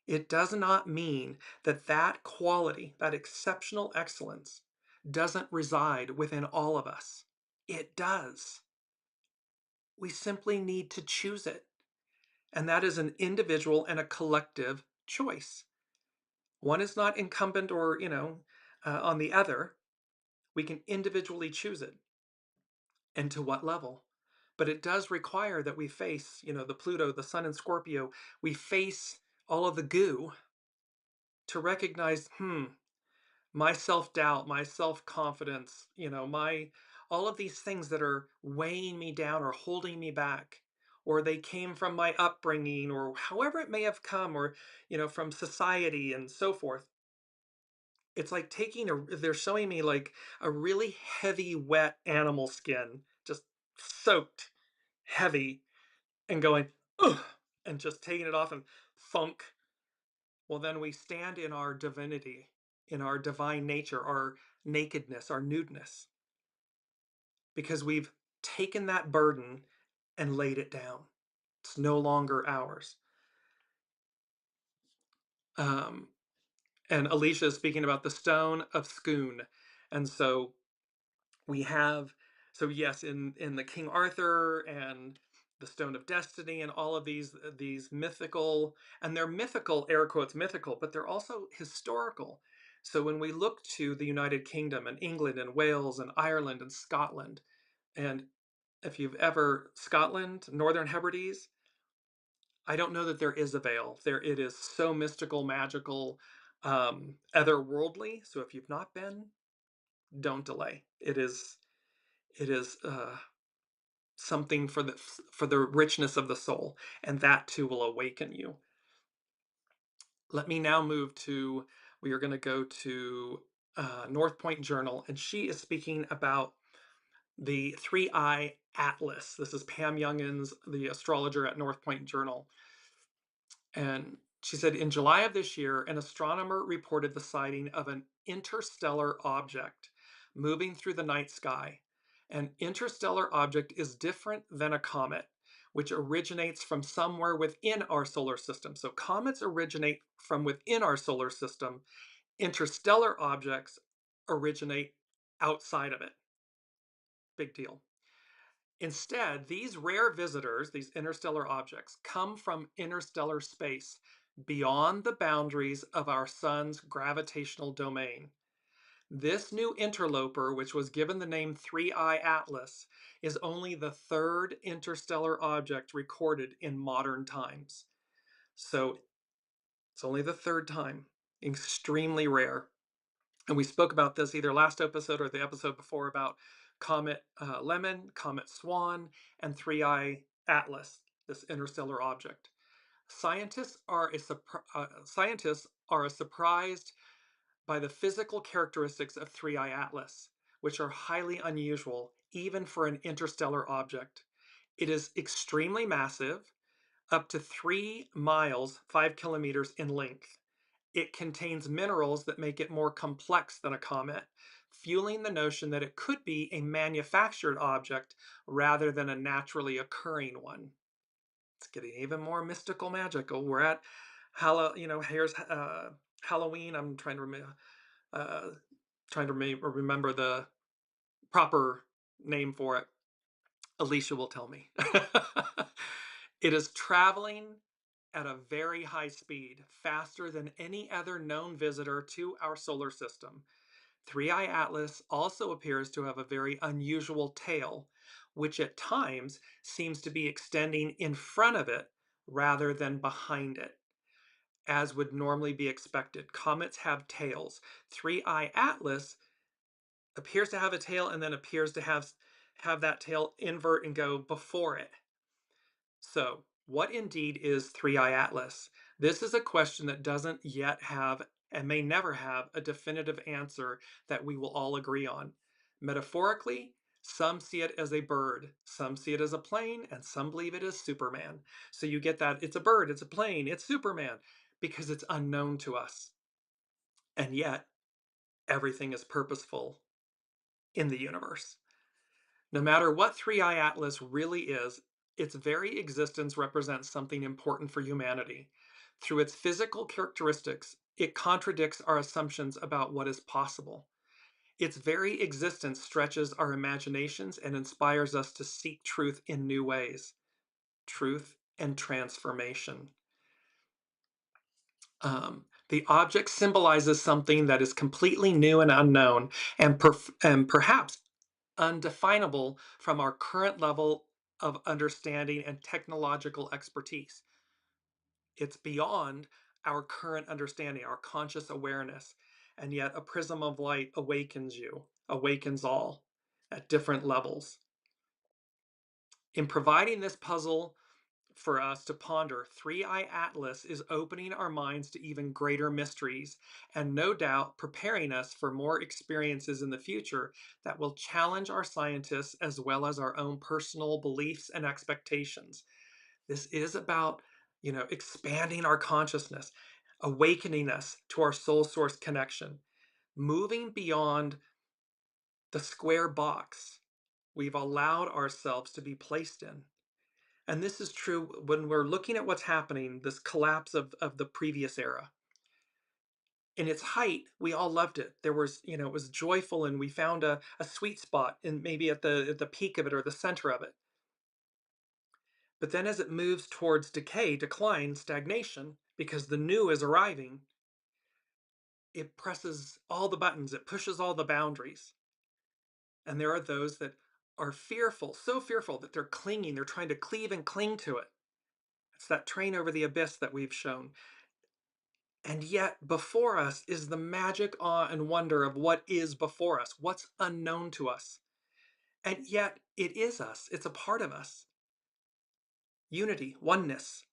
It does not mean that that quality, that exceptional excellence, doesn't reside within all of us. It does. We simply need to choose it. And that is an individual and a collective choice. One is not incumbent or, on the other. We can individually choose it and to what level. But it does require that we face, the Pluto, the Sun, and Scorpio. We face all of the goo to recognize, my self-doubt, my self-confidence, my all of these things that are weighing me down or holding me back, or they came from my upbringing or however it may have come, or from society and so forth. It's like they're showing me like a really heavy, wet animal skin, just soaked, heavy, and going, ugh, and just taking it off and thunk. Well, then we stand in our divinity, in our divine nature, our nakedness, our nudeness, because we've taken that burden and laid it down. It's no longer ours. Um, and Alicia is speaking about the stone of Scone. And so we have, so yes, in the King Arthur and the Stone of Destiny and all of these mythical, and they're mythical, air quotes mythical, but they're also historical. So when we look to the United Kingdom and England and Wales and Ireland and Scotland, and if you've ever, Scotland, Northern Hebrides, I don't know that there is a veil. There it is so mystical, magical, otherworldly. So if you've not been, don't delay. It is something for the richness of the soul, and that too will awaken you. Let me now move to, we are going to go to North Point Journal, and she is speaking about the 3-Eye Atlas. This is Pam Youngins, the astrologer at North Point Journal. And she said, in July of this year, an astronomer reported the sighting of an interstellar object moving through the night sky. An interstellar object is different than a comet, which originates from somewhere within our solar system. So comets originate from within our solar system. Interstellar objects originate outside of it. Big deal. Instead, these rare visitors, these interstellar objects, come from interstellar space beyond the boundaries of our sun's gravitational domain. This new interloper, which was given the name 3-Eye Atlas, is only the third interstellar object recorded in modern times. So it's only the third time. Extremely rare. And we spoke about this either last episode or the episode before about Comet Lemon, Comet Swan, and 3-Eye Atlas, this interstellar object. Scientists are surprised by the physical characteristics of 3-Eye Atlas, which are highly unusual even for an interstellar object. It is extremely massive, up to 3 miles, 5 kilometers in length. It contains minerals that make it more complex than a comet, fueling the notion that it could be a manufactured object rather than a naturally occurring one. It's getting even more mystical, magical. We're at here's Halloween. I'm uh, trying to remember the proper name for it. Alicia will tell me. It is traveling at a very high speed, faster than any other known visitor to our solar system. 3I Atlas also appears to have a very unusual tail, which at times seems to be extending in front of it rather than behind it, as would normally be expected. Comets have tails. 3I Atlas appears to have a tail and then appears to have that tail invert and go before it. So, what indeed is 3I Atlas? This is a question that doesn't yet have and may never have a definitive answer that we will all agree on. Metaphorically, some see it as a bird, some see it as a plane, and some believe it is Superman. So you get that it's a bird, it's a plane, it's Superman, because it's unknown to us. And yet, everything is purposeful in the universe. No matter what 3I Atlas really is, its very existence represents something important for humanity. Through its physical characteristics, it contradicts our assumptions about what is possible. Its very existence stretches our imaginations and inspires us to seek truth in new ways. Truth and transformation. The object symbolizes something that is completely new and unknown, and perhaps undefinable from our current level of understanding and technological expertise. It's beyond our current understanding, our conscious awareness, and yet a prism of light awakens you, awakens all at different levels. In providing this puzzle for us to ponder, 3I Atlas is opening our minds to even greater mysteries and no doubt preparing us for more experiences in the future that will challenge our scientists as well as our own personal beliefs and expectations. This is about, expanding our consciousness, awakening us to our soul source connection, moving beyond the square box we've allowed ourselves to be placed in. And this is true when we're looking at what's happening, this collapse of the previous era. In its height, we all loved it. There was, it was joyful and we found a sweet spot and maybe at the peak of it or the center of it. But then as it moves towards decay, decline, stagnation, because the new is arriving, it presses all the buttons, it pushes all the boundaries. And there are those that are fearful, so fearful that they're clinging, they're trying to cleave and cling to it. It's that train over the abyss that we've shown. And yet before us is the magic, awe, and wonder of what is before us, what's unknown to us. And yet it is us, it's a part of us. Unity, oneness,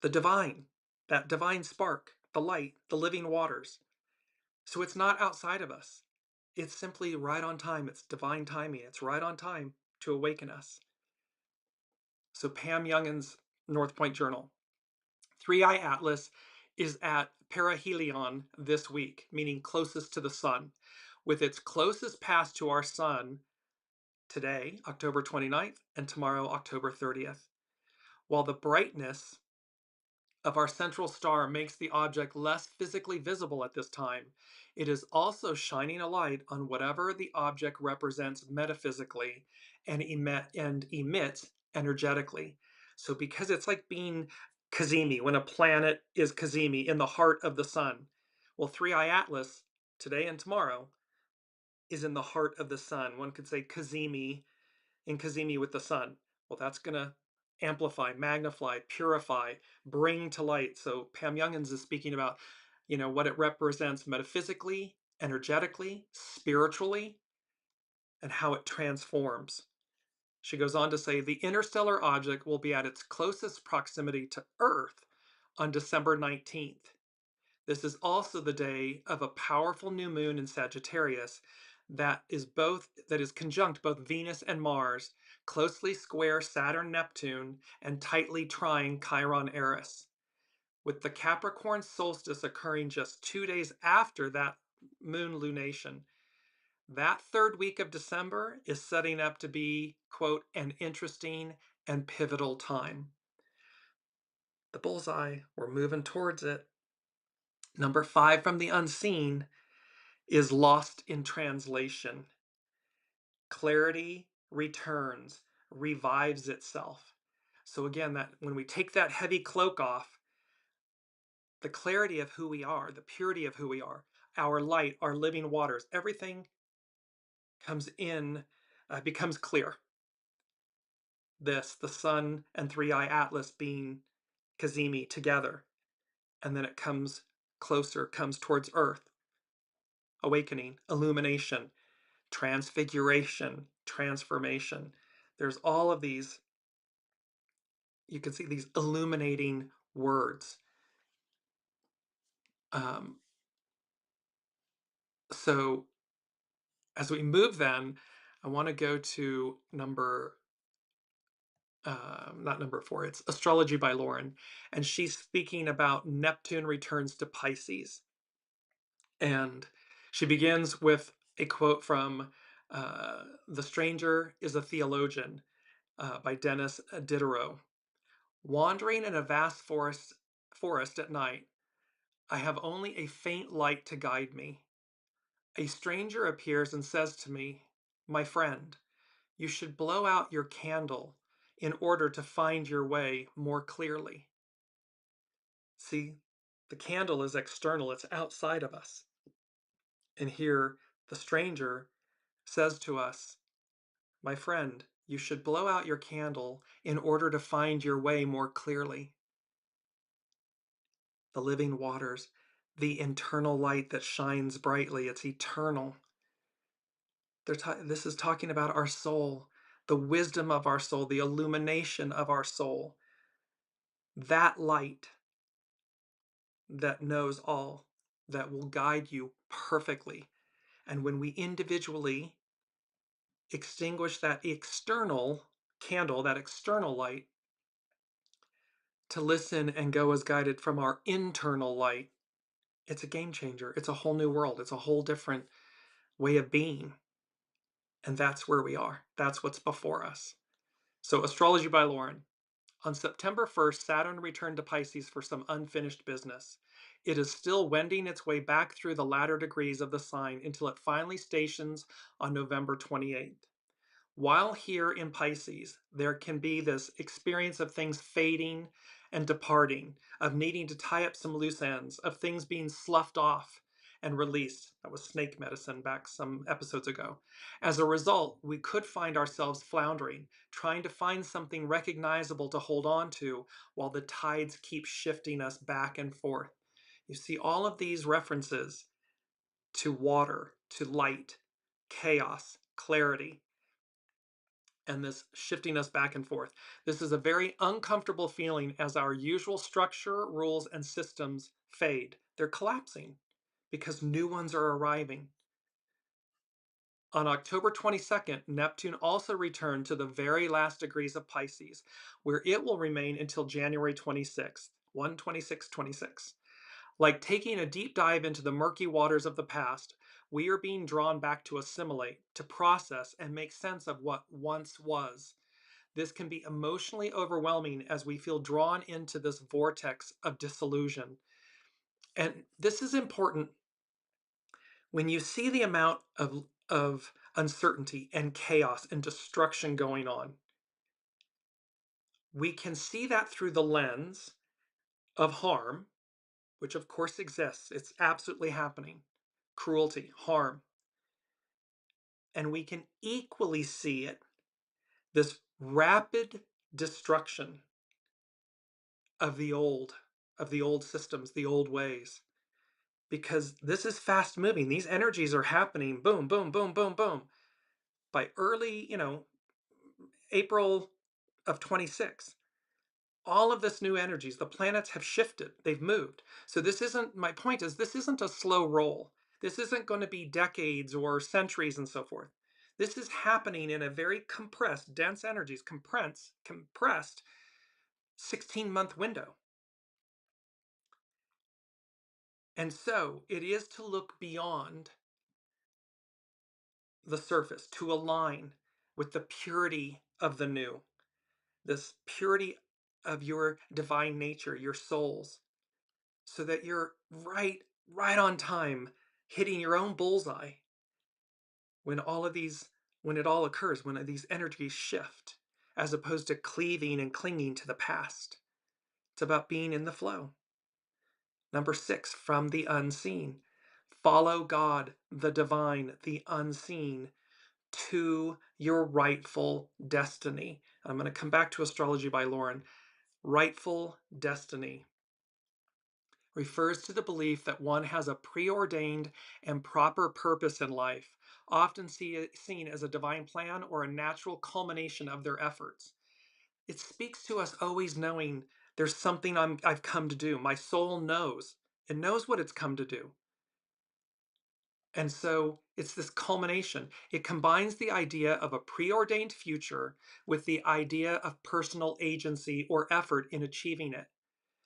the divine, that divine spark, the light, the living waters. So it's not outside of us. It's simply right on time. It's divine timing. It's right on time to awaken us. So Pam Youngin's North Point Journal. 3I Atlas is at perihelion this week, meaning closest to the sun, with its closest pass to our sun today, October 29th, and tomorrow, October 30th. While the brightness of our central star makes the object less physically visible at this time, it is also shining a light on whatever the object represents metaphysically and emits energetically. So because it's like being Kazemi, when a planet is Kazemi in the heart of the sun. Well, 3I Atlas, today and tomorrow, is in the heart of the sun. One could say Kazemi, in Kazemi with the sun. Well, that's going to amplify, magnify, purify, bring to light. So Pam Youngins is speaking about, what it represents metaphysically, energetically, spiritually, and how it transforms. She goes on to say the interstellar object will be at its closest proximity to Earth on December 19th. This is also the day of a powerful new moon in Sagittarius that is conjunct both Venus and Mars, closely square Saturn Neptune, and tightly trine Chiron Eris. with the Capricorn solstice occurring just 2 days after that moon lunation. That third week of December is setting up to be, quote, an interesting and pivotal time. The bullseye, we're moving towards it. Number 5 from the unseen is lost in translation. Clarity returns, revives itself. So again, that when we take that heavy cloak off, the clarity of who we are, the purity of who we are, our light, our living waters, everything comes in, becomes clear. The sun and three-eye atlas being Kazemi together, and then it comes closer, comes towards Earth. Awakening, illumination, transfiguration, transformation. There's all of these, you can see these illuminating words. So as we move then, I want to go to not number 4, it's Astrology by Lauren. And she's speaking about Neptune returns to Pisces. And she begins with a quote from The Stranger is a Theologian by Dennis Diderot. Wandering in a vast forest at night, I have only a faint light to guide me. A stranger appears and says to me, "My friend, you should blow out your candle in order to find your way more clearly." See, the candle is external, it's outside of us. And here, the stranger says to us, "My friend, you should blow out your candle in order to find your way more clearly." The living waters, the internal light that shines brightly, it's eternal. This is talking about our soul, the wisdom of our soul, the illumination of our soul. That light that knows all, that will guide you perfectly. And when we individually extinguish that external candle, that external light, to listen and go as guided from our internal light, it's a game changer. It's a whole new world. It's a whole different way of being. And that's where we are. That's what's before us. So, Astrology by Lauren. On September 1st, Saturn returned to Pisces for some unfinished business. It is still wending its way back through the latter degrees of the sign until it finally stations on November 28th. While here in Pisces, there can be this experience of things fading and departing, of needing to tie up some loose ends, of things being sloughed off and released. That was snake medicine back some episodes ago. As a result, we could find ourselves floundering, trying to find something recognizable to hold on to while the tides keep shifting us back and forth. You see all of these references to water, to light, chaos, clarity, and this shifting us back and forth. This is a very uncomfortable feeling as our usual structure, rules, and systems fade. They're collapsing because new ones are arriving. On October 22nd, Neptune also returned to the very last degrees of Pisces, where it will remain until January 26th, 1/26/26. Like taking a deep dive into the murky waters of the past, we are being drawn back to assimilate, to process, and make sense of what once was. This can be emotionally overwhelming as we feel drawn into this vortex of disillusion. And this is important. When you see the amount of uncertainty and chaos and destruction going on, we can see that through the lens of harm, which of course exists. It's absolutely happening. Cruelty, harm. And we can equally see it, this rapid destruction of the old systems, the old ways. Because this is fast moving. These energies are happening, boom, boom, boom, boom, boom. By early, April of 26, all of this new energies, the planets have shifted, they've moved. So my point is, this isn't a slow roll. This isn't going to be decades or centuries and so forth. This is happening in a very compressed, dense energies, compressed 16-month window. And so it is to look beyond the surface, to align with the purity of the new, this purity of your divine nature, your souls, so that you're right on time, hitting your own bullseye when all of these, when it all occurs, when these energies shift, as opposed to cleaving and clinging to the past. It's about being in the flow. Number 6, from the unseen. Follow God, the divine, the unseen, to your rightful destiny. I'm going to come back to Astrology by Lauren. Rightful destiny refers to the belief that one has a preordained and proper purpose in life, often seen as a divine plan or a natural culmination of their efforts. It speaks to us always knowing there's something I've come to do. My soul knows. It knows what it's come to do. And so it's this culmination. It combines the idea of a preordained future with the idea of personal agency or effort in achieving it,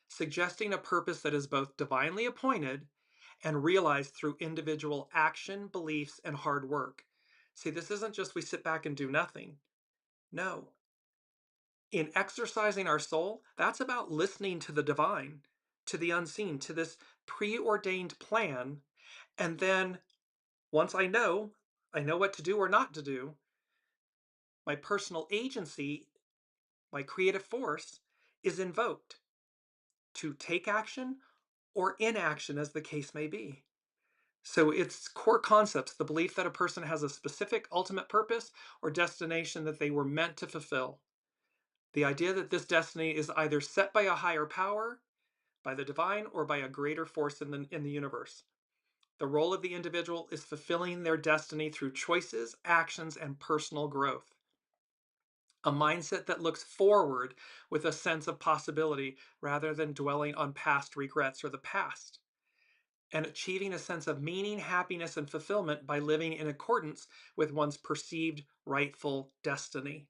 suggesting a purpose that is both divinely appointed and realized through individual action, beliefs, and hard work. See, this isn't just we sit back and do nothing. No. In exercising our soul, that's about listening to the divine, to the unseen, to this preordained plan. And then once I know what to do or not to do, my personal agency, my creative force, is invoked to take action or inaction, as the case may be. So it's core concepts, the belief that a person has a specific ultimate purpose or destination that they were meant to fulfill. The idea that this destiny is either set by a higher power, by the divine, or by a greater force in the universe. The role of the individual is fulfilling their destiny through choices, actions, and personal growth. A mindset that looks forward with a sense of possibility rather than dwelling on past regrets or the past. And achieving a sense of meaning, happiness, and fulfillment by living in accordance with one's perceived rightful destiny.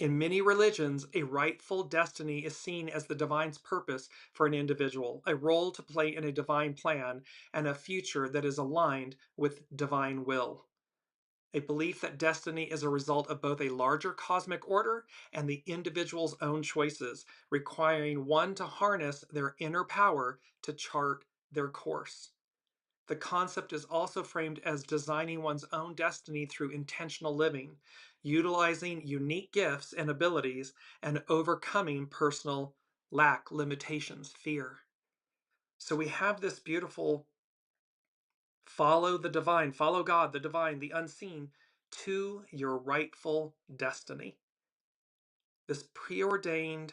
In many religions, a rightful destiny is seen as the divine's purpose for an individual, a role to play in a divine plan, and a future that is aligned with divine will. A belief that destiny is a result of both a larger cosmic order and the individual's own choices, requiring one to harness their inner power to chart their course. The concept is also framed as designing one's own destiny through intentional living, utilizing unique gifts and abilities, and overcoming personal lack, limitations, fear. So we have this beautiful follow the divine, follow God, the divine, the unseen, to your rightful destiny. This preordained,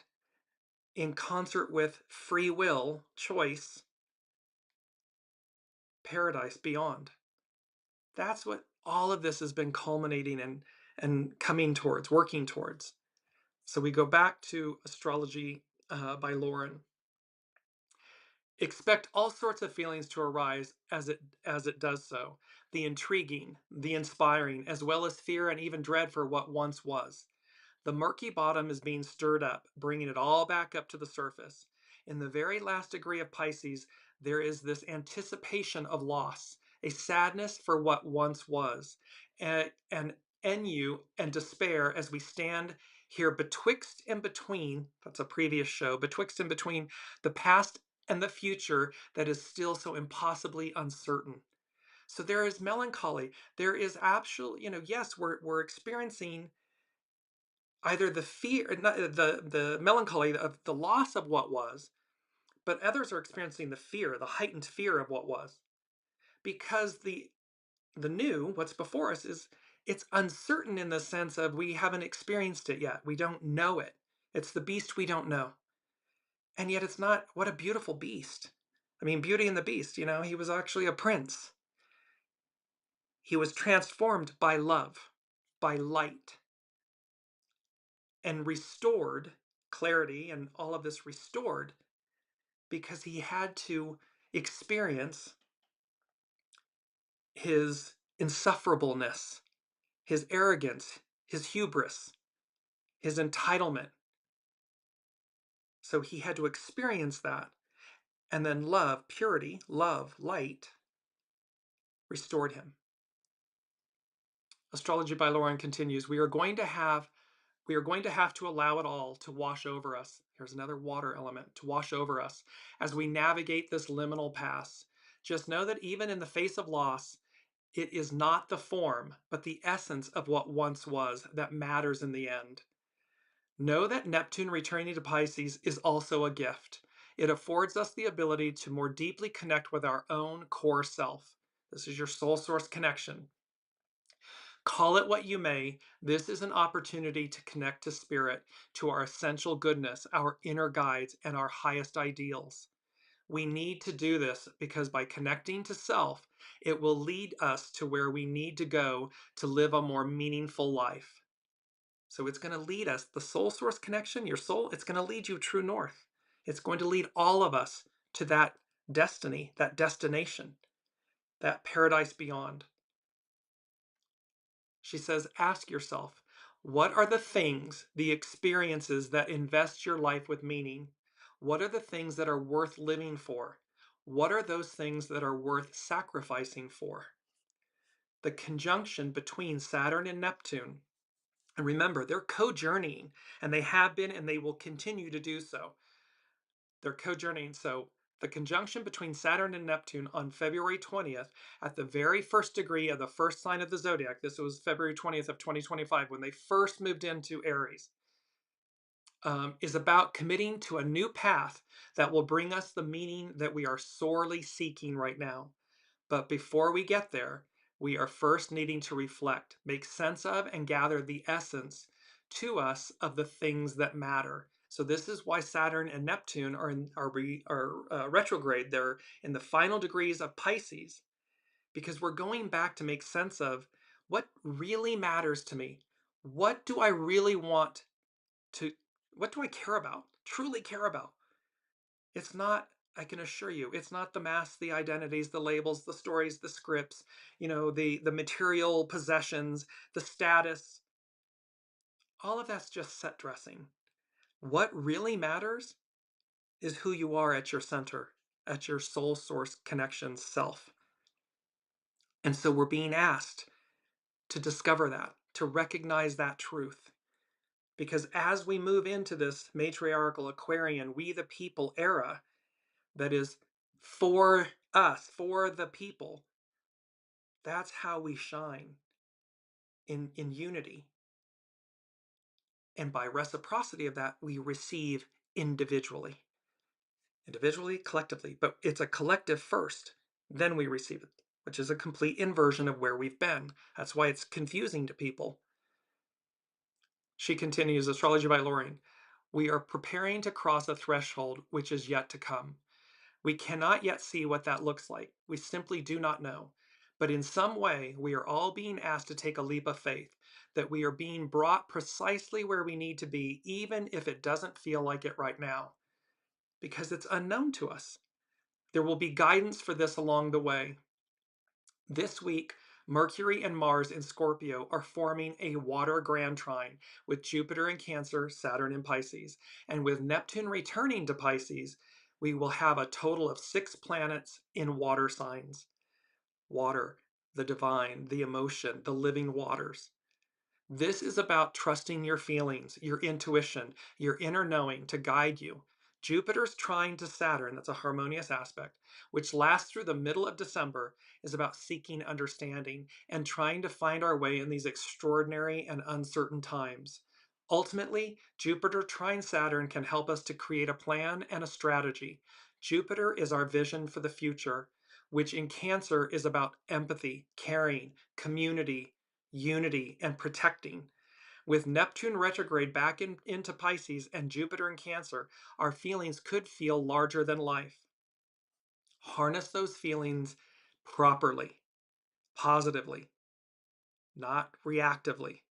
in concert with free will, choice, paradise beyond. That's what all of this has been culminating and coming towards, working towards. So we go back to Astrology by Lauren. Expect all sorts of feelings to arise as it does so. The intriguing, the inspiring, as well as fear and even dread for what once was. The murky bottom is being stirred up, bringing it all back up to the surface. In the very last degree of Pisces, there is this anticipation of loss, a sadness for what once was, and ennui and despair as we stand here betwixt and between, that's a previous show, betwixt and between the past and the future that is still so impossibly uncertain. So there is melancholy. There is absolute, yes, we're experiencing either the fear, the melancholy of the loss of what was, but others are experiencing the fear, the heightened fear of what was, because the new, what's before us, it's uncertain in the sense of we haven't experienced it yet. We don't know it. It's the beast we don't know, and yet it's not. What a beautiful beast! I mean, Beauty and the Beast. He was actually a prince. He was transformed by love, by light, and restored clarity, and all of this restored because he had to experience his insufferableness, his arrogance, his hubris, his entitlement. So he had to experience that. And then love, purity, love, light, restored him. Astrology by Lauren continues, we are going to have to allow it all to wash over us. Here's another water element to wash over us as we navigate this liminal pass. Just know that even in the face of loss, it is not the form, but the essence of what once was that matters in the end. Know that Neptune returning to Pisces is also a gift. It affords us the ability to more deeply connect with our own core self. This is your soul source connection. Call it what you may, this is an opportunity to connect to spirit, to our essential goodness, our inner guides, and our highest ideals. We need to do this because by connecting to self, it will lead us to where we need to go to live a more meaningful life. So it's going to lead us, the soul source connection, your soul, it's going to lead you true north. It's going to lead all of us to that destiny, that destination, that paradise beyond. She says, ask yourself, what are the things, the experiences that invest your life with meaning? What are the things that are worth living for? What are those things that are worth sacrificing for? The conjunction between Saturn and Neptune, and remember, they're co-journeying, and they have been and they will continue to do so. They're co-journeying. So the conjunction between Saturn and Neptune on February 20th at the very first degree of the first sign of the zodiac, this was February 20th of 2025 when they first moved into Aries, is about committing to a new path that will bring us the meaning that we are sorely seeking right now. But before we get there, we are first needing to reflect, make sense of, and gather the essence to us of the things that matter. So this is why Saturn and Neptune are retrograde. They're in the final degrees of Pisces, because we're going back to make sense of what really matters to me. What do I really want to, what do I care about, truly care about? It's not, I can assure you, it's not the masks, the identities, the labels, the stories, the scripts, the material possessions, the status. All of that's just set dressing. What really matters is who you are at your center, at your soul source connection self. And so we're being asked to discover that, to recognize that truth. Because as we move into this matriarchal Aquarian, we the people era, that is for us, for the people, that's how we shine in unity. And by reciprocity of that, we receive individually, collectively, but it's a collective first, then we receive it, which is a complete inversion of where we've been. That's why it's confusing to people. She continues, Astrology by Lauren. We are preparing to cross a threshold which is yet to come. We cannot yet see what that looks like. We simply do not know. But in some way, we are all being asked to take a leap of faith, that we are being brought precisely where we need to be, even if it doesn't feel like it right now, because it's unknown to us. There will be guidance for this along the way. This week, Mercury and Mars in Scorpio are forming a water grand trine with Jupiter in Cancer, Saturn in Pisces, and with Neptune returning to Pisces, we will have a total of 6 planets in water signs. Water, the divine, the emotion, the living waters. This is about trusting your feelings, your intuition, your inner knowing to guide you. Jupiter's trine to Saturn, that's a harmonious aspect, which lasts through the middle of December, is about seeking understanding and trying to find our way in these extraordinary and uncertain times. Ultimately, Jupiter trine Saturn can help us to create a plan and a strategy. Jupiter is our vision for the future, which in Cancer is about empathy, caring, community, unity, and protecting. With Neptune retrograde back into Pisces and Jupiter in Cancer, our feelings could feel larger than life. Harness those feelings properly, positively, not reactively.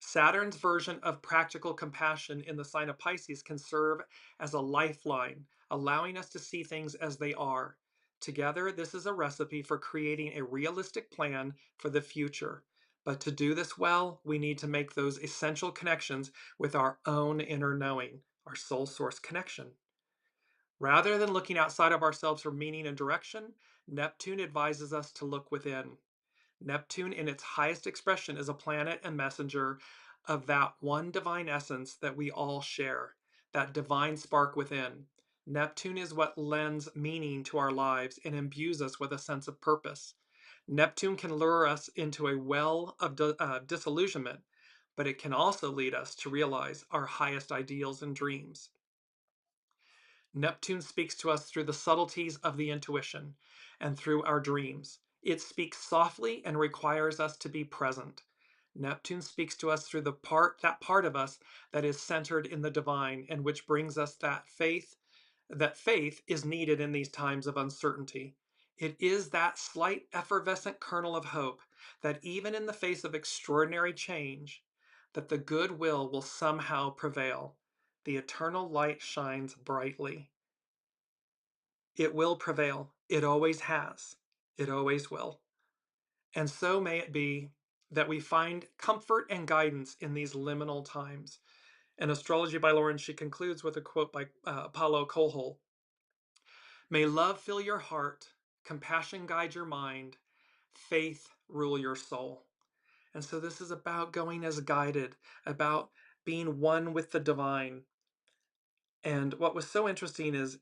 Saturn's version of practical compassion in the sign of Pisces can serve as a lifeline, allowing us to see things as they are. Together, this is a recipe for creating a realistic plan for the future. But to do this well, we need to make those essential connections with our own inner knowing, our soul source connection. Rather than looking outside of ourselves for meaning and direction, Neptune advises us to look within. Neptune, in its highest expression, is a planet and messenger of that one divine essence that we all share, that divine spark within. Neptune is what lends meaning to our lives and imbues us with a sense of purpose. Neptune can lure us into a well of disillusionment, but it can also lead us to realize our highest ideals and dreams. Neptune speaks to us through the subtleties of the intuition and through our dreams. It speaks softly and requires us to be present. Neptune speaks to us through that part of us that is centered in the divine and which brings us that faith is needed in these times of uncertainty. It is that slight effervescent kernel of hope that even in the face of extraordinary change, that the good will somehow prevail. The eternal light shines brightly. It will prevail. It always has. It always will. And so may it be that we find comfort and guidance in these liminal times. In Astrology by Lauren, she concludes with a quote by Paulo Coelho. May love fill your heart, compassion guide your mind, faith rule your soul. And so this is about going as guided, about being one with the divine. And what was so interesting is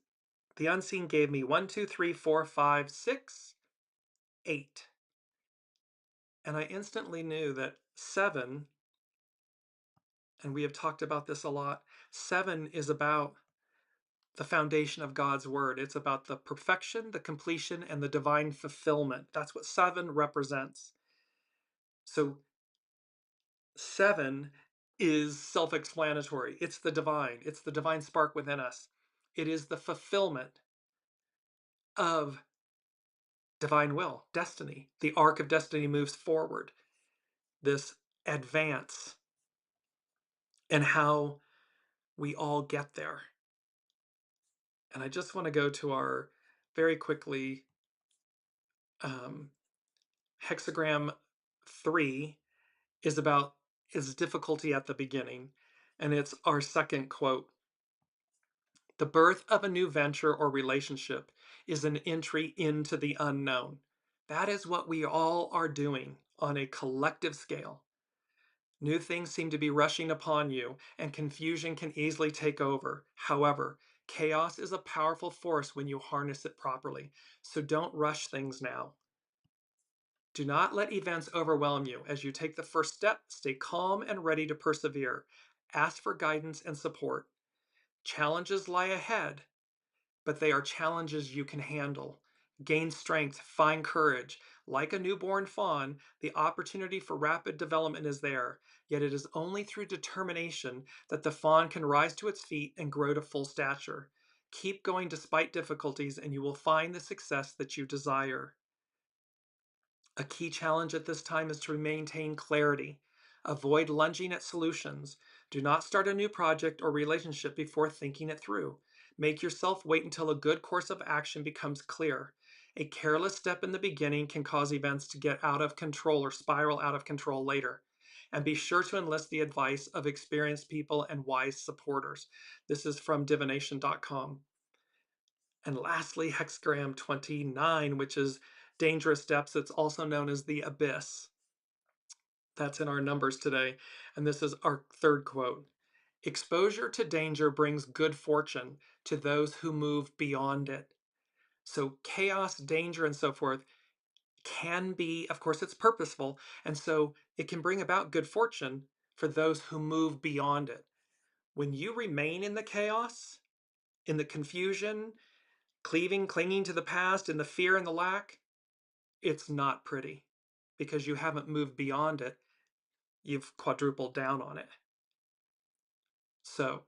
the unseen gave me 1, 2, 3, 4, 5, 6, 8. And I instantly knew that 7, and we have talked about this a lot, 7 is about the foundation of God's word. It's about the perfection, the completion, and the divine fulfillment. That's what 7 represents. So 7 is self-explanatory. It's the divine spark within us. It is the fulfillment of divine will, destiny. The arc of destiny moves forward. This advance and how we all get there. And I just want to go to our very quickly um, hexagram 3 is difficulty at the beginning, and it's our second quote. The birth of a new venture or relationship is an entry into the unknown. That is what we all are doing on a collective scale. New things seem to be rushing upon you, and confusion can easily take over. However, chaos is a powerful force when you harness it properly, so don't rush things now. Do not let events overwhelm you. As you take the first step, stay calm and ready to persevere. Ask for guidance and support. Challenges lie ahead, but they are challenges you can handle. Gain strength, find courage. Like a newborn fawn, the opportunity for rapid development is there, yet it is only through determination that the fawn can rise to its feet and grow to full stature. Keep going despite difficulties, and you will find the success that you desire. A key challenge at this time is to maintain clarity. Avoid lunging at solutions. Do not start a new project or relationship before thinking it through. Make yourself wait until a good course of action becomes clear. A careless step in the beginning can cause events to get out of control or spiral out of control later. And be sure to enlist the advice of experienced people and wise supporters. This is from divination.com. And lastly, hexagram 29, which is dangerous depths. It's also known as the abyss. That's in our numbers today. And this is our third quote. Exposure to danger brings good fortune to those who move beyond it. So chaos, danger, and so forth can be, of course, it's purposeful. And so it can bring about good fortune for those who move beyond it. When you remain in the chaos, in the confusion, clinging to the past, in the fear and the lack, it's not pretty because you haven't moved beyond it. You've quadrupled down on it. So,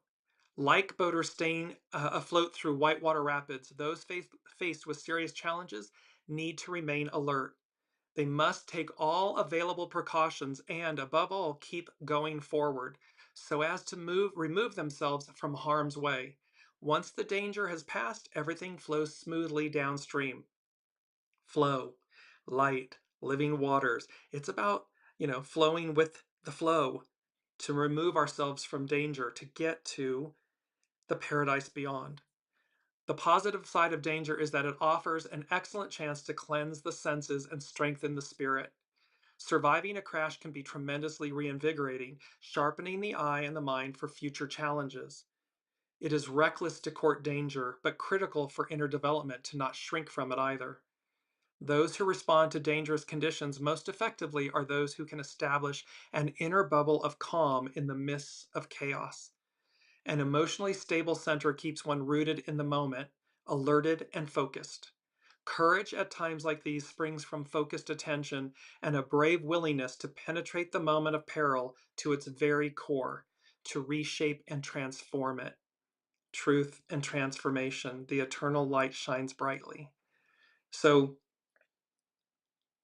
like boaters staying afloat through whitewater rapids, those faced with serious challenges need to remain alert. They must take all available precautions and, above all, keep going forward so as to remove themselves from harm's way. Once the danger has passed, everything flows smoothly downstream. Flow, light, living waters. It's about, flowing with the flow to remove ourselves from danger, to get to the paradise beyond. The positive side of danger is that it offers an excellent chance to cleanse the senses and strengthen the spirit. Surviving a crash can be tremendously reinvigorating, sharpening the eye and the mind for future challenges. It is reckless to court danger, but critical for inner development to not shrink from it either. Those who respond to dangerous conditions most effectively are those who can establish an inner bubble of calm in the midst of chaos. An emotionally stable center keeps one rooted in the moment, alerted and focused. Courage at times like these springs from focused attention and a brave willingness to penetrate the moment of peril to its very core, to reshape and transform it. Truth and transformation, the eternal light shines brightly. So,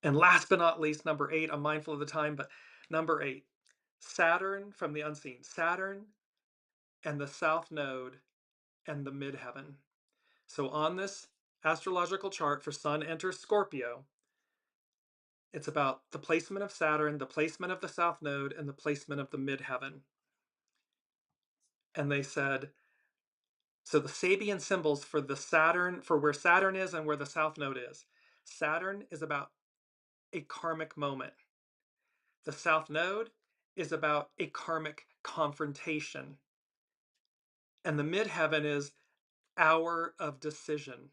and last but not least, number 8, I'm mindful of the time, but number 8, Saturn from the unseen. Saturn and the South Node and the midheaven. So on this astrological chart for Sun enters Scorpio, it's about the placement of Saturn, the placement of the South Node, and the placement of the midheaven. And they said, so the Sabian symbols for the Saturn, for where Saturn is and where the South Node is. Saturn is about a karmic moment. The South Node is about a karmic confrontation. And the midheaven is hour of decision.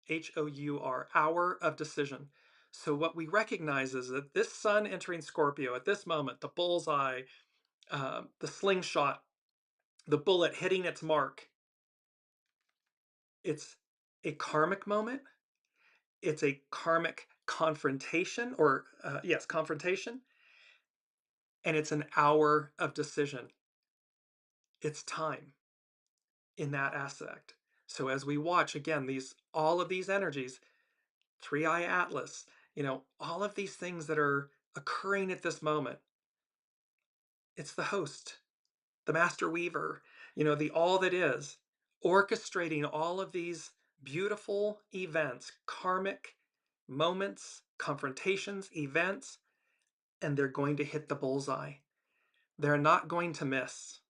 H-O-U-R, hour of decision. So what we recognize is that this sun entering Scorpio at this moment, the bullseye, the slingshot, the bullet hitting its mark, it's a karmic moment. It's a karmic confrontation, or yes, confrontation, and it's an hour of decision. It's time in that aspect. So as we watch again, all of these energies, three-eye atlas, all of these things that are occurring at this moment, it's the host, the master weaver, the all that is, orchestrating all of these beautiful events, karmic moments, confrontations, events, and they're going to hit the bullseye. They're not going to miss.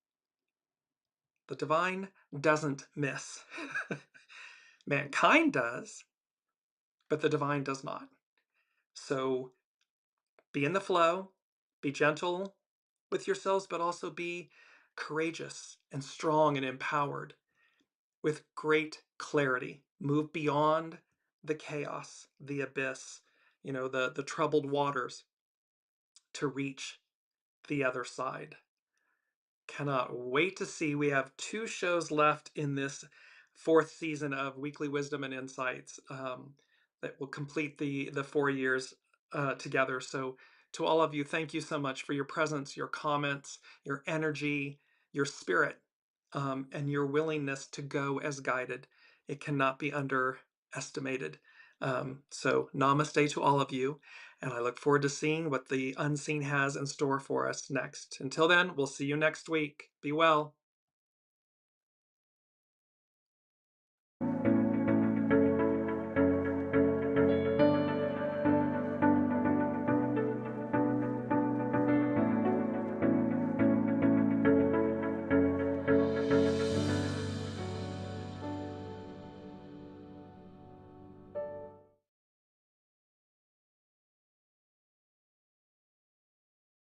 The divine doesn't miss. Mankind does, but the divine does not. So be in the flow, be gentle with yourselves, but also be courageous and strong and empowered with great clarity. Move beyond the chaos, the abyss, the troubled waters to reach the other side. Cannot wait to see. We have 2 shows left in this 4th season of Weekly Wisdom and Insights that will complete the 4 years together. So to all of you, thank you so much for your presence, your comments, your energy, your spirit, and your willingness to go as guided. It cannot be underestimated. So namaste to all of you, and I look forward to seeing what the unseen has in store for us next. Until then, we'll see you next week. Be well.